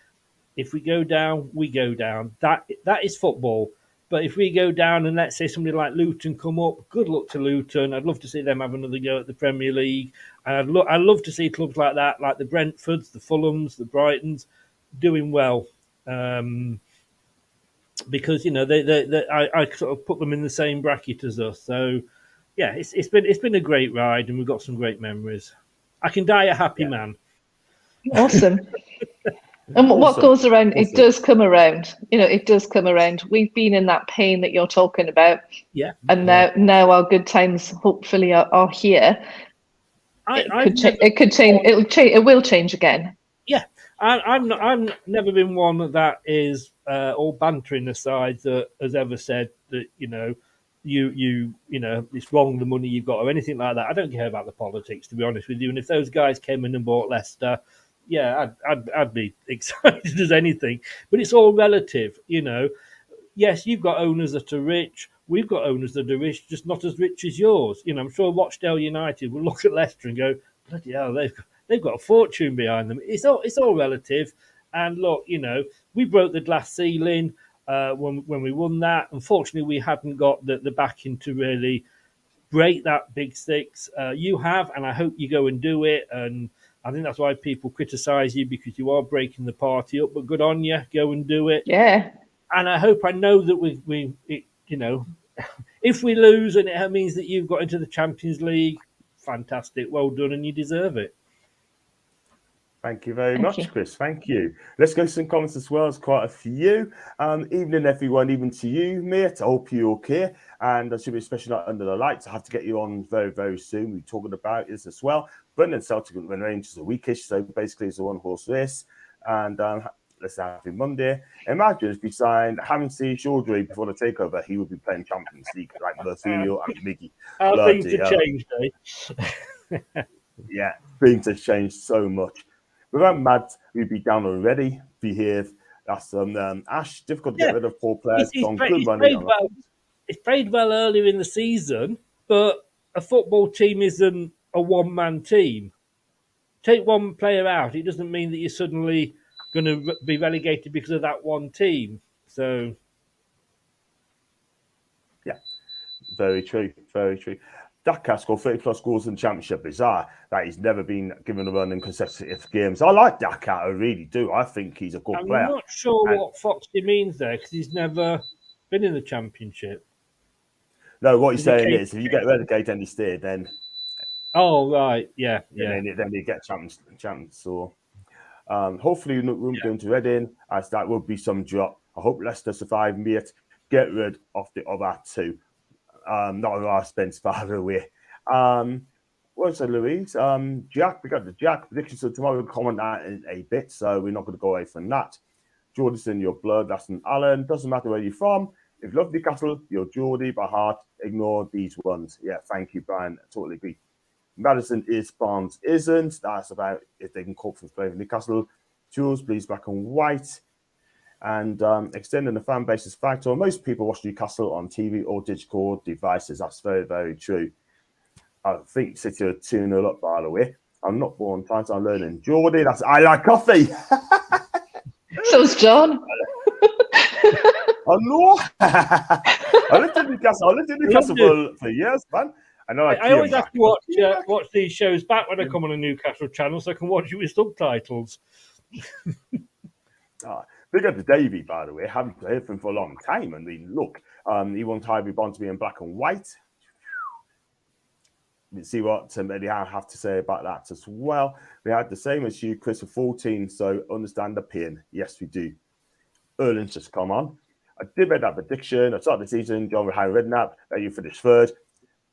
If we go down, we go down. That is football. But if we go down and let's say somebody like Luton come up, good luck to Luton. I'd love to see them have another go at the Premier League. And I'd love to see clubs like that, like the Brentfords, the Fulhams, the Brightons, doing well. Because I sort of put them in the same bracket as us. So yeah, it's been a great ride, and we've got some great memories. I can die a happy man. Awesome. And what goes around, it does come around. It does come around. We've been in that pain that you're talking about. Yeah. And now our good times hopefully are here. It could change. It'll change. It will change again. Yeah. I'm never been one that is all bantering aside that has ever said that it's wrong the money you've got or anything like that. I don't care about the politics, to be honest with you. And if those guys came in and bought Leicester, yeah, I'd be excited as anything. But it's all relative, Yes, you've got owners that are rich. We've got owners that are rich, just not as rich as yours. I'm sure Rochdale United will look at Leicester and go, bloody hell, they've got a fortune behind them. It's all relative. And look, we broke the glass ceiling when we won that. Unfortunately, we hadn't got the backing to really break that big six. You have, and I hope you go and do it. And I think that's why people criticise you, because you are breaking the party up. But good on you, go and do it. Yeah. And I know that we if we lose and it means that you've got into the Champions League, fantastic, well done, and you deserve it. Thank you very much, Chris. Thank you. Let's go to some comments as well. There's quite a few. Evening, everyone, even to you, mate. I hope you're okay. And I should be especially not under the lights. I have to get you on very, very soon. We're talking about this as well. Brendan Celtic and Rangers are weakish, so basically it's a one-horse race. And let's have him Monday. Imagine if we signed Hamsey Geordie before the takeover, he would be playing Champions League like Berthulio and Mickey. How things have changed, eh? Yeah, things have changed so much. Without Mads, we'd be down already. Behave. That's Ash. Difficult to get rid of poor players. He's played well earlier in the season, but a football team isn't a one-man team. Take one player out, it doesn't mean that you're suddenly going to be relegated because of that one team. So, yeah, very true. Very true. Daka scored 30-plus goals in the Championship. Bizarre that he's never been given a run in consecutive games. I like Daka, I really do. I think he's a good player. I'm not sure what Foxy means there, because he's never been in the Championship. No, what he's saying is, if you get relegated and you stay, then... Oh, right, yeah. Then you get champions. So, hopefully we won't go into Reading, as that would be some drop. I hope Leicester survive, mate. Get rid of the other two. not on our Spence, by the way. What's that, Louise? Jack, we got the Jack predictions. So tomorrow we'll comment that in a bit, so we're not going to go away from that. Geordie's in your blood. That's an Alan. Doesn't matter where you're from. If you love Newcastle, you're Geordie by heart. Ignore these ones. Yeah, thank you, Brian. I totally agree. Madison is, Barnes isn't. That's about if they can cope for playing Newcastle. Jules, please, black and white. And extending the fan base is factor. Most people watch Newcastle on TV or digital devices. That's very, very true. I think City are 2-0 up, by the way. I'm not born times. I'm learning Geordie. I like coffee. So's John. Oh no! I lived in Newcastle for years, man. I always have to watch these shows back when I come on a Newcastle channel, so I can watch it with subtitles. Big up to Davey, by the way. Haven't heard from him for a long time. I mean, look, he wants Hybrid Bond to be in black and white. Let's see what Eddie have to say about that as well. We had the same as you, Chris, for 14, so understand the pain. Yes, we do. Erling's just come on. I did make that prediction. I started the season, John with Harry Redknapp, that you finished third.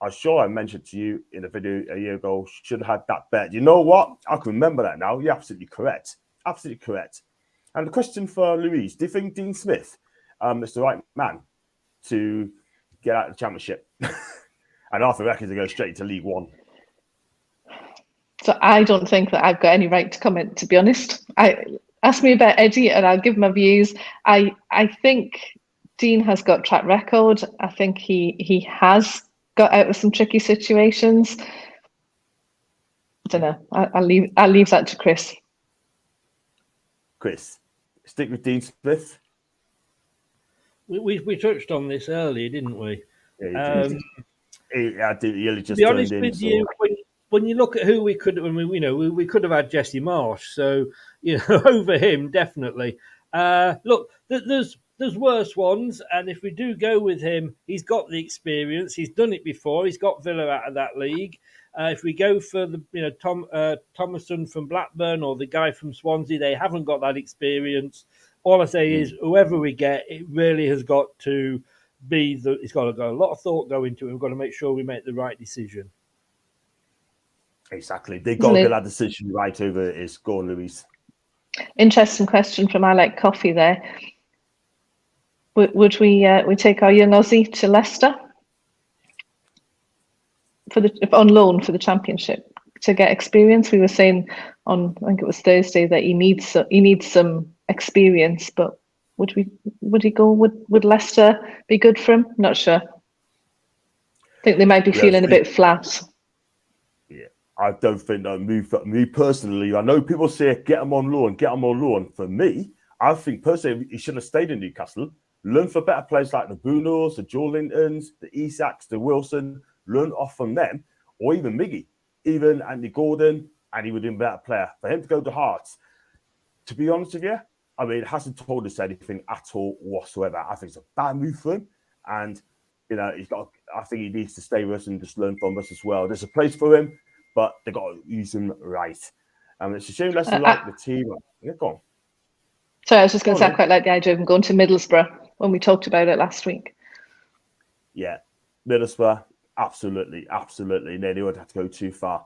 I'm sure I mentioned to you in a video a year ago, should have had that bet. You know what? I can remember that now. You're absolutely correct. Absolutely correct. And the question for Louise, do you think Dean Smith is the right man to get out of the Championship? And Arthur reckons to go straight to League One. So I don't think that I've got any right to comment, to be honest. Ask me about Eddie and I'll give my views. I think Dean has got track record. I think he has got out of some tricky situations. I don't know. I'll leave that to Chris. Chris, stick with Dean Smith. We touched on this earlier, didn't we? Yeah, to be honest with you, when you look at who we could, we could have had Jesse Marsh, so over him definitely. Look, there's worse ones, and if we do go with him, he's got the experience. He's done it before. He's got Villa out of that league. If we go for the Thomason from Blackburn or the guy from Swansea, they haven't got that experience. All I say is, whoever we get, it really has got to be it's got to go a lot of thought go into it. We've got to make sure we make the right decision. Exactly. They've got to get that decision right over his score, Louise. Interesting question from I Like Coffee there. Would we take our young Aussie to Leicester on loan for the Championship to get experience? We were saying on, I think it was Thursday, that he needs some experience, but would he go? Would Leicester be good for him? Not sure. I think they might be feeling a bit flat. Yeah, I don't think that move. Me personally, I know people say get him on loan. For me, I think personally he should have stayed in Newcastle. Learn for better players like the Brunos, the Joe Lintons, the Isaacs, the Wilson. Learn off from them, or even Miggy, even Andy Gordon, and he would be a better player. For him to go to Hearts, to be honest with you, I mean, it hasn't told us anything at all whatsoever. I think it's a bad move for him, and he's got. I think he needs to stay with us and just learn from us as well. There's a place for him, but they got to use him right. It's a shame Leicester like the team. Yeah, go on. Sorry, I was just going to say I quite like the idea of him going to Middlesbrough when we talked about it last week. Yeah, Middlesbrough, absolutely. They would have to go too far.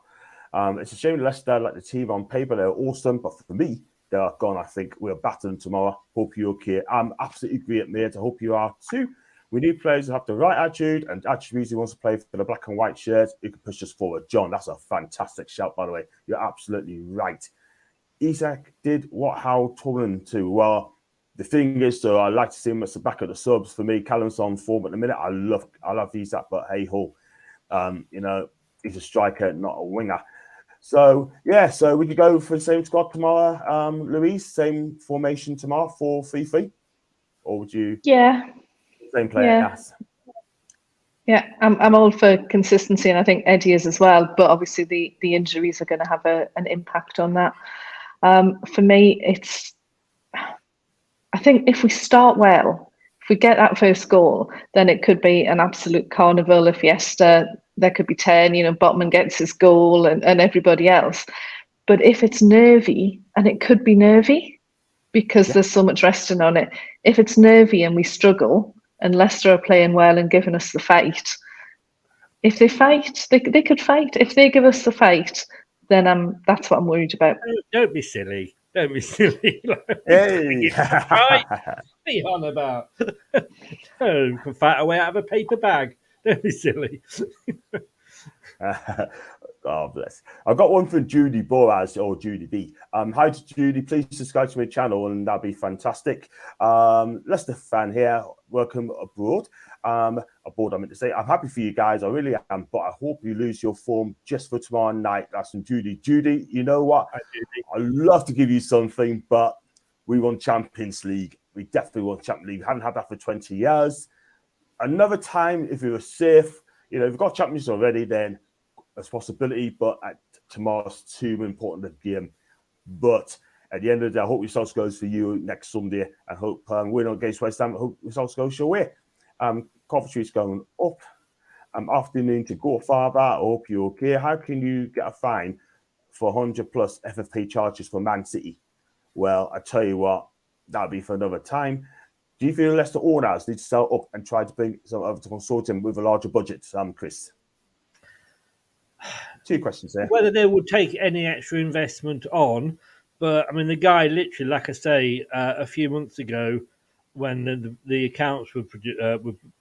It's a shame Leicester like the team on paper. They're awesome, but for me, they are gone. I think we'll battle them tomorrow. Hope you're okay. I'm absolutely great, mate. I hope you are too. We need players who have the right attitude and attributes who wants to play for the black and white shirts. Who can push us forward. John, that's a fantastic shout, by the way. You're absolutely right. Isaac did what Howell told him to. Well, the thing is, so I like to see him at the back of the subs. For me, Callum's on form at the minute. I love Isaac, but hey ho, he's a striker, not a winger. So yeah, so we could go for the same squad tomorrow, Louise. Same formation tomorrow, 4-3-3, or would you? Yeah. Same player. Yeah, I'm all for consistency, and I think Eddie is as well. But obviously, the injuries are going to have an impact on that. For me, I think if we start well, if we get that first goal, then it could be an absolute carnival, a fiesta. There could be 10, Botman gets his goal and everybody else. But if it's nervy, and it could be nervy because there's so much resting on it. If it's nervy and we struggle and Leicester are playing well and giving us the fight, if they fight, they could fight. If they give us the fight, then that's what I'm worried about. Don't be silly. Don't be silly. Hey! Right? What are you on about? Oh, you can fight away out of a paper bag. Don't be silly. God bless. I've got one from Judy Boraz or Judy B. Hi to Judy. Please subscribe to my channel and that'd be fantastic. Leicester fan here. Welcome abroad. Abroad, I meant to say. I'm happy for you guys. I really am. But I hope you lose your form just for tomorrow night. That's from Judy. Judy, you know what? I'd love to give you something, but we won Champions League. We definitely won Champions League. We haven't had that for 20 years. Another time, if we were safe, if we've got Champions already, then there's possibility, but tomorrow's too important a game. But at the end of the day, I hope results goes for you next Sunday. I hope win against West Ham. I hope results goes your way. Coventry's going up. Afternoon to go farther. I hope you're okay. How can you get a fine for 100 plus FFP charges for Man City? Well, I tell you what, that'll be for another time. Do you feel Leicester owners need to sell up and try to bring some over to consortium with a larger budget, Chris? Two questions there. Whether they would take any extra investment on, but I mean, the guy literally, like I say, a few months ago, when the accounts were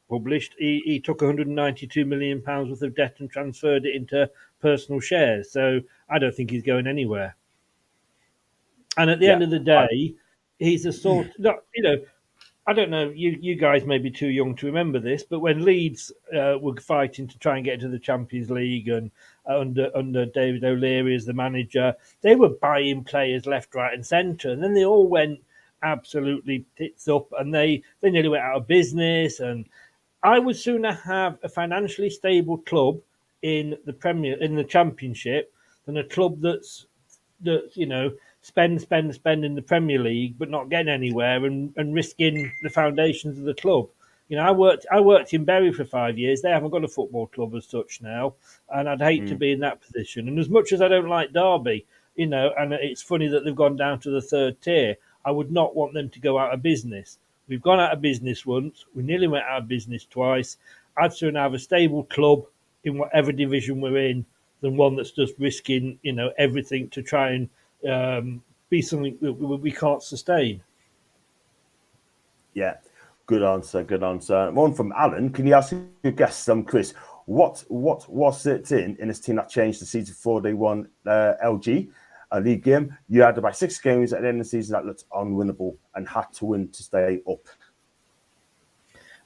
published, he took £192 million worth of debt and transferred it into personal shares. So I don't think he's going anywhere. And at the end of the day, he's a sort, I don't know, you guys may be too young to remember this, but when Leeds were fighting to try and get into the Champions League and under David O'Leary as the manager, they were buying players left, right and centre. And then they all went absolutely tits up and they nearly went out of business. And I would sooner have a financially stable club in the Championship than a club that's spend in the Premier League, but not getting anywhere and risking the foundations of the club. I worked in Bury for 5 years. They haven't got a football club as such now, and I'd hate to be in that position. And as much as I don't like Derby, and it's funny that they've gone down to the third tier, I would not want them to go out of business. We've gone out of business once. We nearly went out of business twice. I'd sooner have a stable club in whatever division we're in than one that's just risking, everything to try and be something that we can't sustain. Yeah, good answer. One from Alan. Can you ask your guest, Chris, what was it in this team that changed the season before they won LG a league game? You had about 6 games at the end of the season that looked unwinnable and had to win to stay up.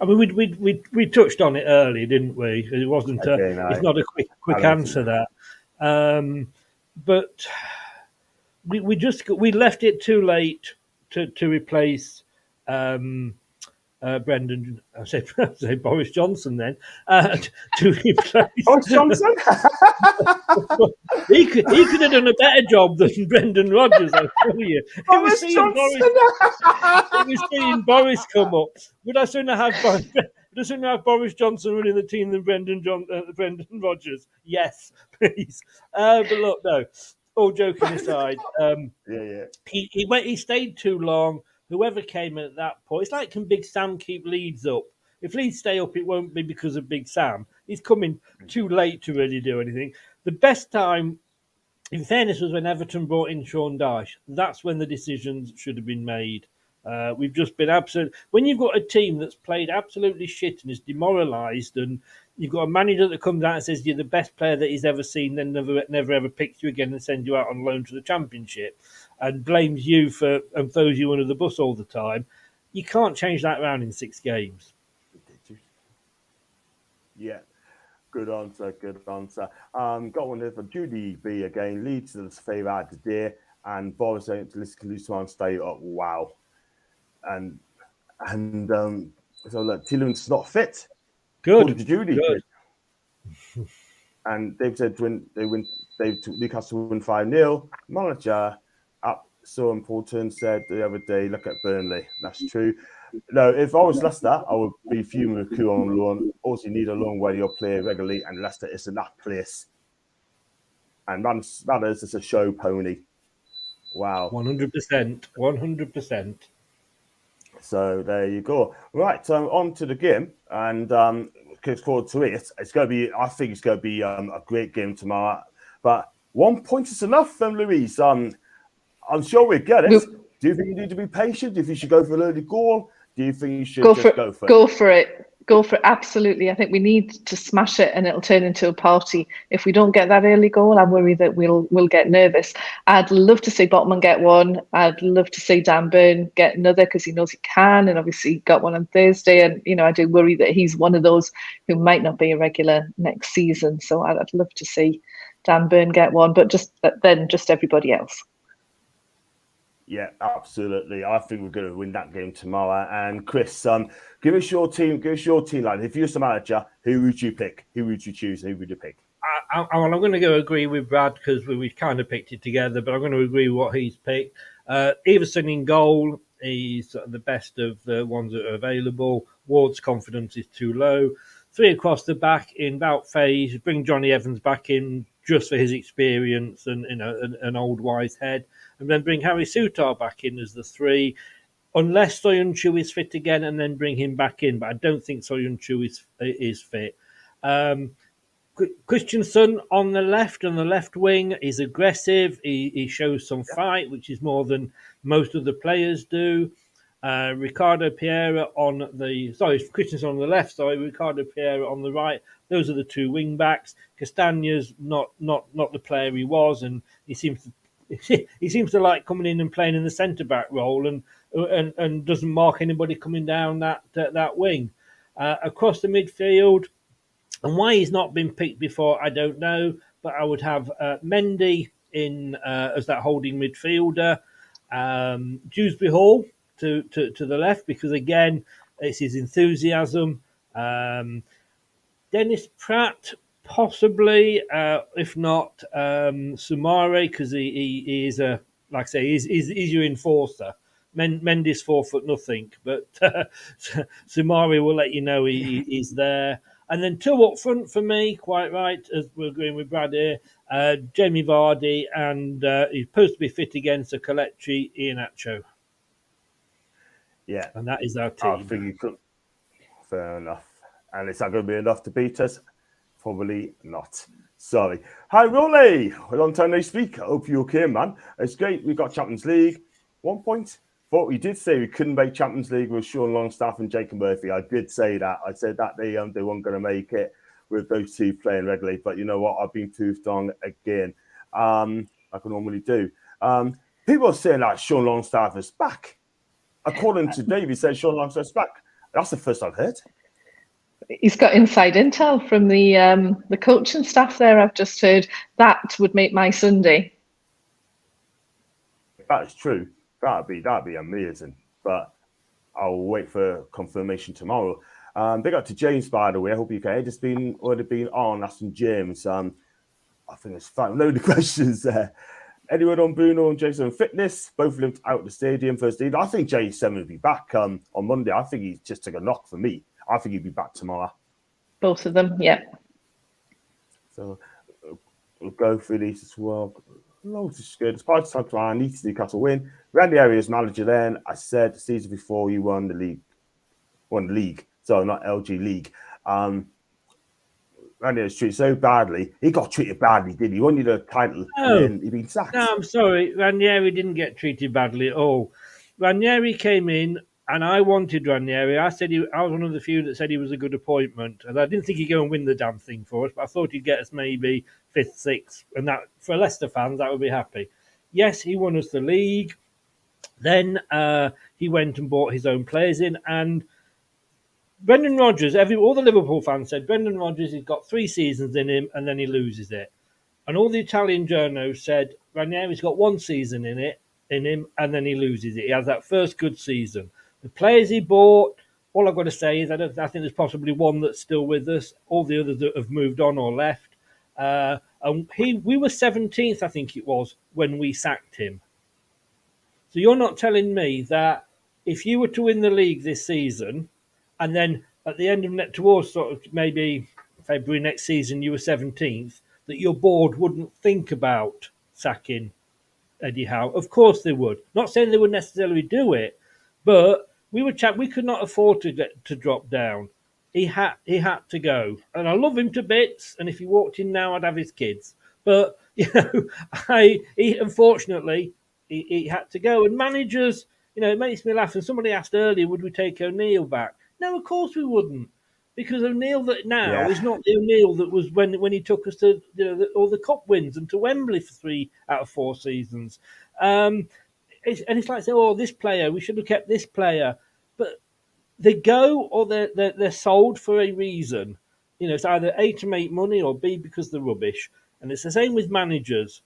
I mean, we touched on it earlier, didn't we? It wasn't. It's not a quick answer that, but. We left it too late to replace Brendan. I say Boris Johnson then to replace Boris Johnson. he could have done a better job than Brendan Rodgers. I tell you, it was seeing Boris come up. Would I sooner have Boris Johnson running the team than Brendan Rodgers? Yes, please. But look, no. All joking aside, he stayed too long. Whoever came at that point, it's like, can Big Sam keep Leeds up? If Leeds stay up, it won't be because of Big Sam. He's coming too late to really do anything. The best time, in fairness, was when Everton brought in Sean Dyche. That's when the decisions should have been made. We've just been absolute. When you've got a team that's played absolutely shit and is demoralised, and you've got a manager that comes out and says you're the best player that he's ever seen, then never ever picks you again and sends you out on loan to the Championship, and blames you and throws you under the bus all the time, you can't change that around in 6 games. Yeah. Good answer. Got one there for Judy B again. Leeds to the favourite today, and Boris saying to lose to stay up. Wow. And so look, Tielemans not fit. Good. Judy. Good. And they've said Newcastle win 5-0. Manager up so important said the other day, look at Burnley. That's true. No, if I was Leicester, I would be fuming with Coup on loan. Also, you need a loan where you'll play regularly, and Leicester isn't that place. And that is just a show pony. Wow. 100%. So there you go. Right, so on to the game. And looking forward to it. It's going to be. I think it's going to be a great game tomorrow. But 1 point is enough, Louise. I'm sure we get it. Do you think you need to be patient? Do you think you should go for an early goal? Do you think you should go for it? Go for it. Go for it. Absolutely. I think we need to smash it, and it'll turn into a party. If we don't get that early goal, I worry that we'll get nervous. I'd love to see Botman get one. I'd love to see Dan Burn get another, because he knows he can, and obviously he got one on Thursday. And I do worry that he's one of those who might not be a regular next season. So I'd love to see Dan Burn get one, but just everybody else. Yeah, absolutely. I think we're going to win that game tomorrow. And Chris, give us your team. Give us your team line. If you're the manager, who would you pick? Who would you choose? Who would you pick? I'm going to go agree with Brad, because we kind of picked it together, but I'm going to agree with what he's picked. Everson in goal. He's the best of the ones that are available. Ward's confidence is too low. 3 across the back in bout phase. Bring Johnny Evans back in just for his experience and an old wise head. And then bring Harry Souttar back in as the 3, unless Soyuncu is fit again, and then bring him back in. But I don't think Soyuncu is fit. Christensen on the left wing, is aggressive. He shows some fight, which is more than most of the players do. Ricardo Pereira Christensen on the left, Ricardo Pereira on the right. Those are the 2 wing backs. Castagna's not the player he was, and he seems to like coming in and playing in the centre back role, and doesn't mark anybody coming down that wing. Across the midfield, and why he's not been picked before, I don't know, but I would have Mendy in as that holding midfielder. Dewsbury Hall to the left, because again it's his enthusiasm. Dennis Pratt possibly, if not Sumare, because he is a, like I say, he's your enforcer. Mendy's 4'0", but Sumare will let you know he's there. And then 2 up front for me, quite right, as we're agreeing with Brad here. Jamie Vardy, and he's supposed to be fit again, so Kelechi Iheanacho. Yeah. And that is our team. I think you could. Fair enough. And is that going to be enough to beat us? Probably not. Sorry. Hi, Rolly. Long time no speak. I hope you're okay, man. It's great. We got Champions League. 1 point. But we did say we couldn't make Champions League with Sean Longstaff and Jacob Murphy. I did say that. I said that they weren't going to make it with those 2 playing regularly. But you know what? I've been proved wrong again, like I normally do. People are saying that Sean Longstaff is back. According to Dave, he said Sean Longstaff's back. That's the first I've heard. He's got inside intel from the coaching staff there. I've just heard. That would make my Sunday. That is true. That'd be amazing. But I'll wait for confirmation tomorrow. Big up to James, by the way. I hope you can. It's already been on. That's from James. I think it's fine. Load of questions there. Anyone on Bruno and Jason fitness? Both limped out the stadium first aid. I think J7 will be back on Monday. I think he just took a knock for me. I think he'll be back tomorrow. Both of them, yeah. So we'll go through these as well. Loads is good. It's part of time tomorrow. I need to Newcastle win. Randy Arias manager then. I said the season before you won the league. So not LG League. Randy was treated so badly. He got treated badly, did he? He wanted a title and then he'd been sacked. No, I'm sorry. Ranieri didn't get treated badly at all. Ranieri came in and I wanted Ranieri. I was one of the few that said he was a good appointment. And I didn't think he'd go and win the damn thing for us, but I thought he'd get us maybe 5th, 6th. And that, for Leicester fans, that would be happy. Yes, he won us the league. Then he went and bought his own players in. And Brendan Rodgers, all the Liverpool fans said, Brendan Rodgers, he's got 3 seasons in him and then he loses it. And all the Italian journos said, Ranieri's got 1 season in him and then he loses it. He has that first good season. The players he bought, all I've got to say is I think there's possibly one that's still with us. All the others that have moved on or left. And we were 17th, I think it was, when we sacked him. So you're not telling me that if you were to win the league this season, and then at the end of towards sort of maybe February next season, you were 17th, that your board wouldn't think about sacking Eddie Howe? Of course they would. Not saying they would necessarily do it, but we could not afford to drop down. he had to go, and I love him to bits. And if he walked in now, I'd have his kids. But unfortunately he had to go. And managers, it makes me laugh. And somebody asked earlier, would we take O'Neill back? No, of course we wouldn't, because O'Neill that now is not the O'Neill that was when he took us to all the cup wins and to Wembley for 3 out of 4 seasons. It's like saying, this player, we should have kept this player, but they go or they're sold for a reason. It's either A, to make money, or B, because they're rubbish. And it's the same with managers.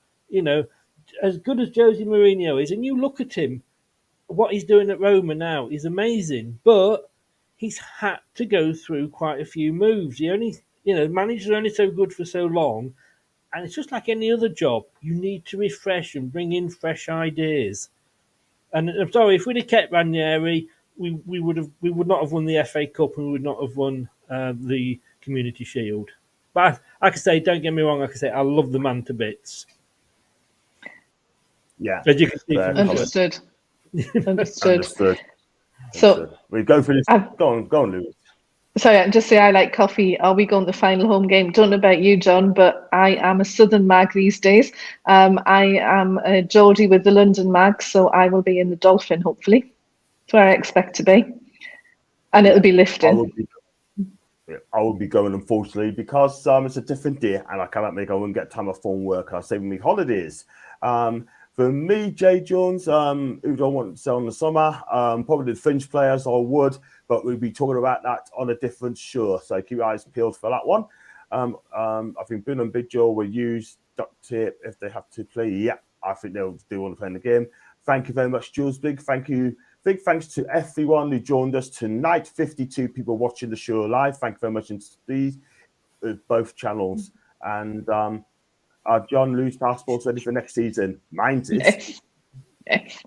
As good as Jose Mourinho is, and you look at him, what he's doing at Roma now is amazing, but he's had to go through quite a few moves. Managers are only so good for so long, and it's just like any other job. You need to refresh and bring in fresh ideas. And I'm sorry, if we'd have kept Ranieri, we would not have won the FA Cup, and we would not have won the Community Shield. But I can say, don't get me wrong, I can say I love the man to bits. Yeah, as you can see, understood. Understood. So we go for this. Go on, Lewis. Sorry, just say I like coffee. Are we going to the final home game? Don't know about you, John, but I am a Southern mag these days. I am a Geordie with the London mag, so I will be in the Dolphin, hopefully. That's where I expect to be. And it'll be lifting. I will be going, unfortunately, because it's a different day and I won't get time off from work. I'm saving me holidays. For me, Jay Jones, who don't want to sell in the summer, probably the fringe players I would, but we'll be talking about that on a different show. So keep your eyes peeled for that one. I think Boone and Big Joe will use duct tape if they have to play. Yeah, I think they'll want to play in the game. Thank you very much, Jules. Big thanks to everyone who joined us tonight. 52 people watching the show live. Thank you very much indeed, both channels. And John, Lou's passport's ready for next season. Mine is. Yes.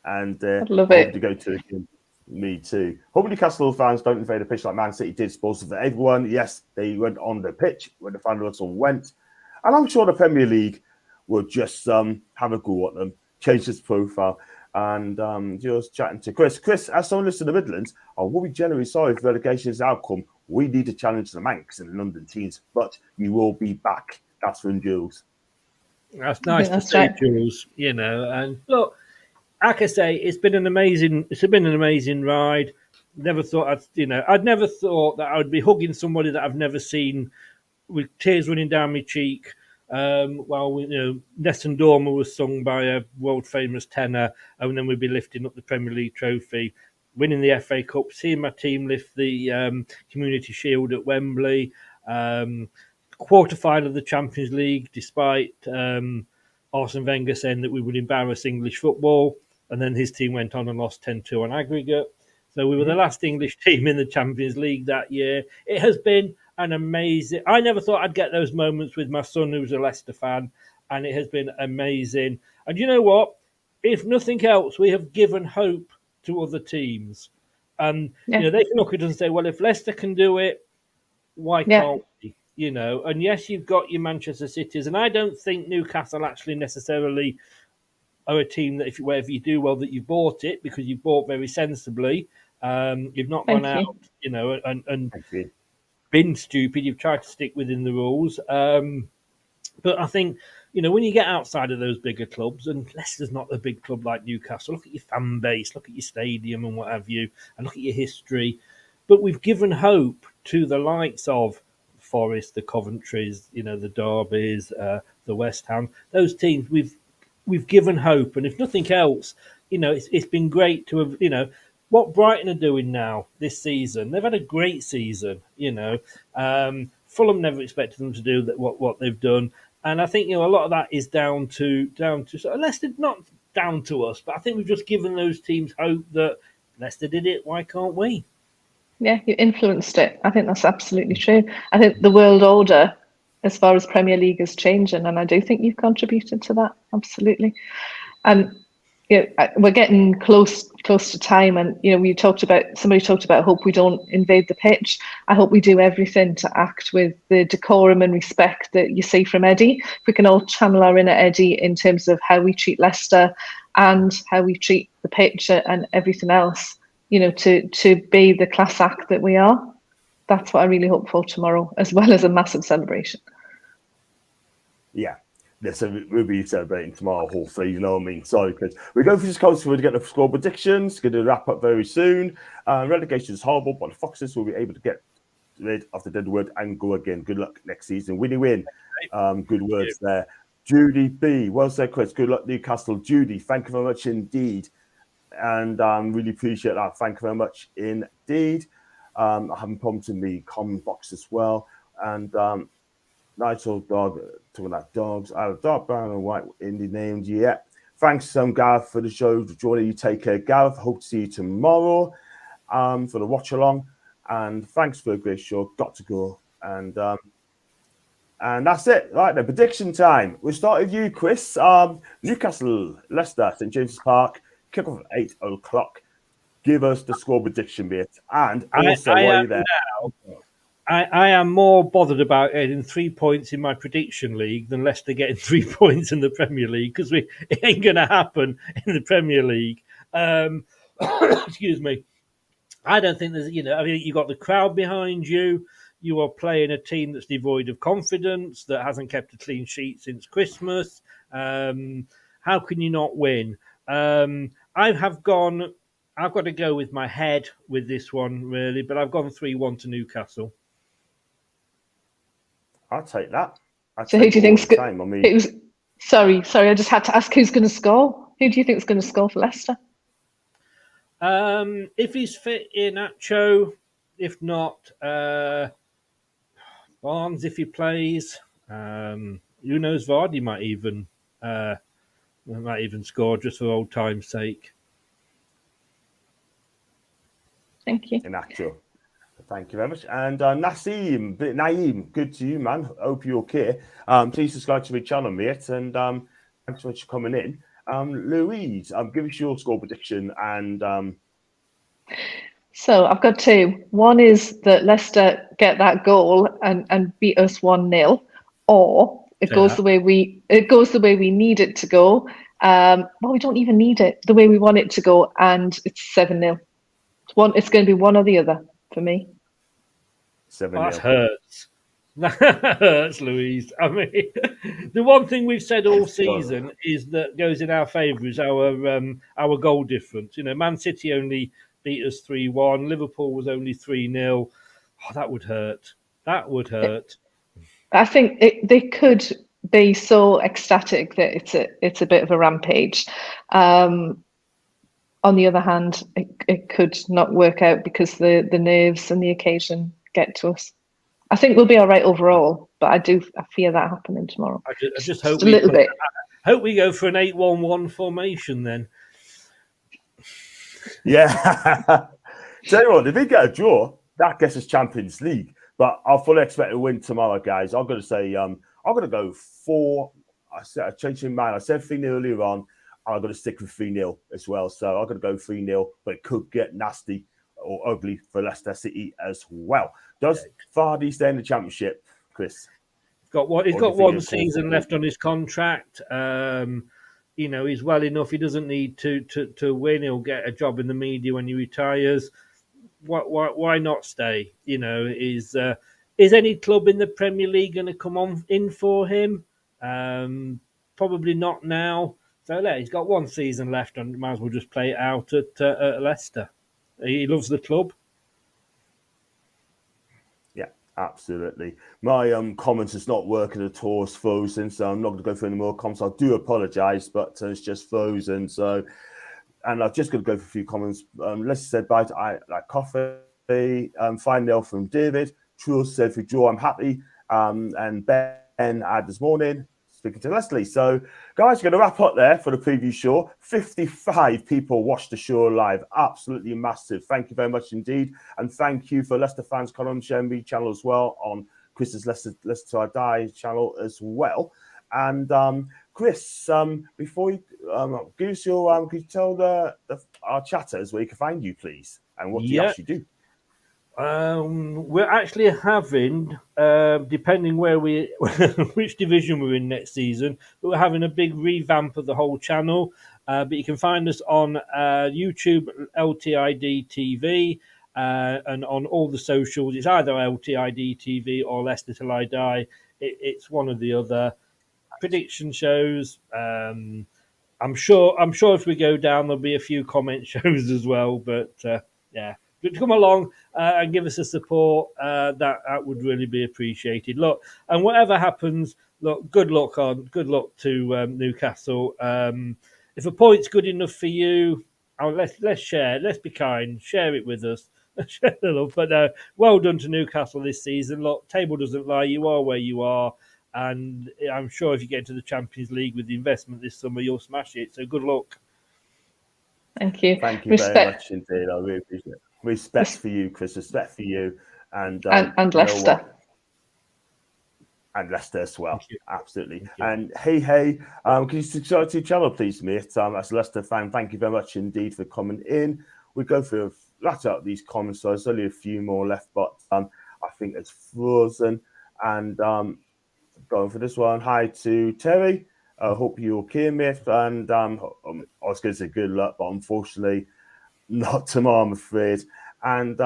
And I love it. To go to the game. Me too. Hopefully, Newcastle fans don't invade the pitch like Man City did. Supposed for everyone. Yes, they went on the pitch when the final whistle went. And I'm sure the Premier League will just have a go at them, change its profile. And just chatting to Chris. Chris, as someone lives in the Midlands, I will be generally sorry if relegation is the outcome. We need to challenge the Manx and the London teams, but you will be back. That's from Jules. That's nice to see, right, Jules. And look, like I say, it's been an amazing ride. Never thought I'd never thought that I would be hugging somebody that I've never seen with tears running down my cheek. While Nessun Dorma was sung by a world famous tenor, and then we'd be lifting up the Premier League trophy, winning the FA Cup, seeing my team lift the Community Shield at Wembley, quarter-final of the Champions League, despite Arsene Wenger saying that we would embarrass English football, and then his team went on and lost 10-2 on aggregate. So we were the last English team in the Champions League that year. It has been an amazing... I never thought I'd get those moments with my son, who's a Leicester fan, and it has been amazing. And you know what? If nothing else, we have given hope to other teams. And they can look at us and say, well, if Leicester can do it, why can't we? And yes, you've got your Manchester Cities, and I don't think Newcastle actually necessarily are a team that wherever you do well that you bought it, because you bought very sensibly. You've not gone out, and been stupid. You've tried to stick within the rules. But I think, when you get outside of those bigger clubs, and Leicester's not a big club like Newcastle, look at your fan base, look at your stadium and what have you, and look at your history. But we've given hope to the likes of Forest, the Coventrys, the Derbys, the West Ham, those teams. We've given hope, and if nothing else, it's been great to have, what Brighton are doing now this season. They've had a great season, Fulham never expected them to do what they've done, and I think a lot of that is down to Leicester, not down to us, but I think we've just given those teams hope that Leicester did it. Why can't we? Yeah, you influenced it. I think that's absolutely true. I think the world order, as far as Premier League, is changing, and I do think you've contributed to that, absolutely. And we're getting close to time, and somebody talked about hope we don't invade the pitch. I hope we do everything to act with the decorum and respect that you see from Eddie. If we can all channel our inner Eddie in terms of how we treat Leicester and how we treat the pitch and everything else, to be the class act that we are. That's what I really hope for tomorrow, as well as a massive celebration. Yeah. So we'll be celebrating tomorrow, hopefully, you know what I mean? Sorry, because we're going through this course to get the score predictions. Going to wrap up very soon. Relegation is horrible, but the Foxes will be able to get rid of the deadwood and go again. Good luck next season. Win. Good words there. Judy B. Well said, Chris. Good luck, Newcastle. Judy, thank you very much indeed. And really appreciate that. Thank you very much indeed. I haven't problems in the comment box as well. And Nigel Dog, talking about dogs. I have dark brown and white indie names. Yeah. Thanks, Gareth, for the show. Joining you. Take care, Gareth. Hope to see you tomorrow for the watch along. And thanks for a great show. Got to go. And that's it. Right, the prediction time. We'll start with you, Chris. Newcastle, Leicester, St James's Park, kick off at 8 o'clock. Give us the score prediction bit. And also, while you're there. I am more bothered about getting 3 points in my prediction league than Leicester getting 3 points in the Premier League, because it ain't going to happen in the Premier League. Excuse me. I don't think there's, you've got the crowd behind you. You are playing a team that's devoid of confidence, that hasn't kept a clean sheet since Christmas. How can you not win? I've got to go with my head with this one, really, but I've gone 3-1 to Newcastle. I'll take that. So who do you think's good? Sorry, I just had to ask who's going to score. Who do you think is going to score for Leicester? If he's fit, Iheanacho. If not, Barnes. If he plays, who knows? Vardy might even score just for old time's sake. Thank you. Iheanacho. Thank you very much. And Naeem, good to you, man. Hope you're okay. Please subscribe to my channel, mate. And thanks so much for coming in. Louise, give us your score prediction. And so I've got two. One is that Leicester get that goal and beat us 1-0, or it goes the way we need it to go. Well, we don't even need it the way we want it to go, and it's 7-0. It's going to be one or the other for me. 7-0. That hurts. That hurts, Louise. I mean, the one thing we've said all season is that goes in our favour is our goal difference. Man City only beat us 3-1. Liverpool was only 3-0. Oh, that would hurt. That would hurt. I think they could be so ecstatic that it's a bit of a rampage. On the other hand, it could not work out because the nerves and the occasion get to us. I think we'll be all right overall, but I fear that happening tomorrow. I just hope a little bit. Hope we go for an 8-1-1 formation then. Yeah. Tell you what, if we get a draw, that gets us Champions League. But I fully expect to win tomorrow, guys. I'm going to say, I'm going to go 4. I changed my mind. I said 3-0 earlier on. I'm going to stick with 3-0 as well. So I'm going to go 3-0, but it could get nasty or ugly for Leicester City as well. Does Vardy stay in the Championship, Chris? He's got one season left on his contract. He's well enough. He doesn't need to win. He'll get a job in the media when he retires. Why not stay? Is any club in the Premier League going to come in for him? Probably not now. So he's got one season left, and might as well just play it out at Leicester. He loves the club. Yeah, absolutely. My comments is not working at all. It's frozen, so I'm not going to go through any more comments. I do apologise, but it's just frozen. So, and I'm just going to go for a few comments. Let's say bye to I like coffee. 5-0 from David. Truls said for draw, I'm happy. And Ben had this morning. Speaking to Leslie. So, guys, we're going to wrap up there for the preview show. 55 people watched the show live. Absolutely massive. Thank you very much indeed. And thank you for Leicester fans, Colin Shenby channel as well, on Chris's Leicester Till I Die channel as well. And Chris, before you give us your, could you tell our chatters where you can find you, please, and what you actually do? We're actually having, depending where which division we're in next season, but we're having a big revamp of the whole channel. But you can find us on YouTube, LTID TV, and on all the socials. It's either LTID TV or Leicester Till I Die. It's one or the other. Prediction shows. I'm sure if we go down, there'll be a few comment shows as well. But yeah. But come along and give us a support. That would really be appreciated. Look, and whatever happens, look, good luck to Newcastle. If a point's good enough for you, let's share. Let's be kind. Share it with us. Share the love. But well done to Newcastle this season. Look, table doesn't lie. You are where you are, and I'm sure if you get into the Champions League with the investment this summer, you'll smash it. So good luck. Thank you. Thank you very much indeed. I really appreciate it. Respect for you, Chris. Respect for you, and Leicester, and Leicester as well. Absolutely. And hey, can you subscribe to the channel, please, mate? As a Leicester fan, thank you very much indeed for coming in. We go through a lot of these comments, so there's only a few more left, but I think it's frozen. And going for this one. Hi to Terry. I hope you're okay, mate. And I was going to say good luck, but unfortunately, not tomorrow, I'm afraid. And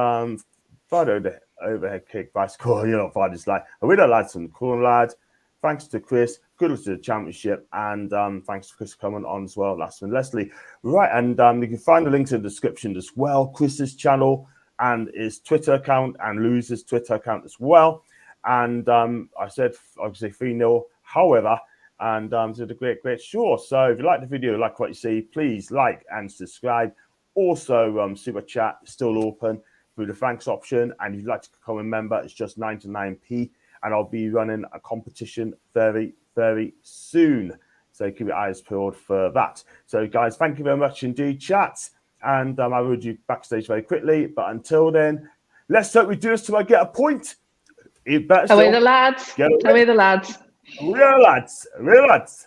Friday the overhead kick by score, Friday's like a winner, lads, from the corner, lad. Thanks to Chris. Good luck to the championship. And thanks to Chris coming on as well. Last one, Leslie. Right. And you can find the links in the description as well. Chris's channel and his Twitter account and Louis's Twitter account as well. And I said, obviously, 3-0. However, and did a great show. So if you like the video, like what you see, please like and subscribe. Also, Super Chat is still open through the thanks option. And if you'd like to become a member, it's just 99p. And I'll be running a competition very, very soon. So keep your eyes peeled for that. So, guys, thank you very much indeed, chat. And I will do backstage very quickly. But until then, let's hope we do this till I get a point. Away the lads. Away the lads. Real lads.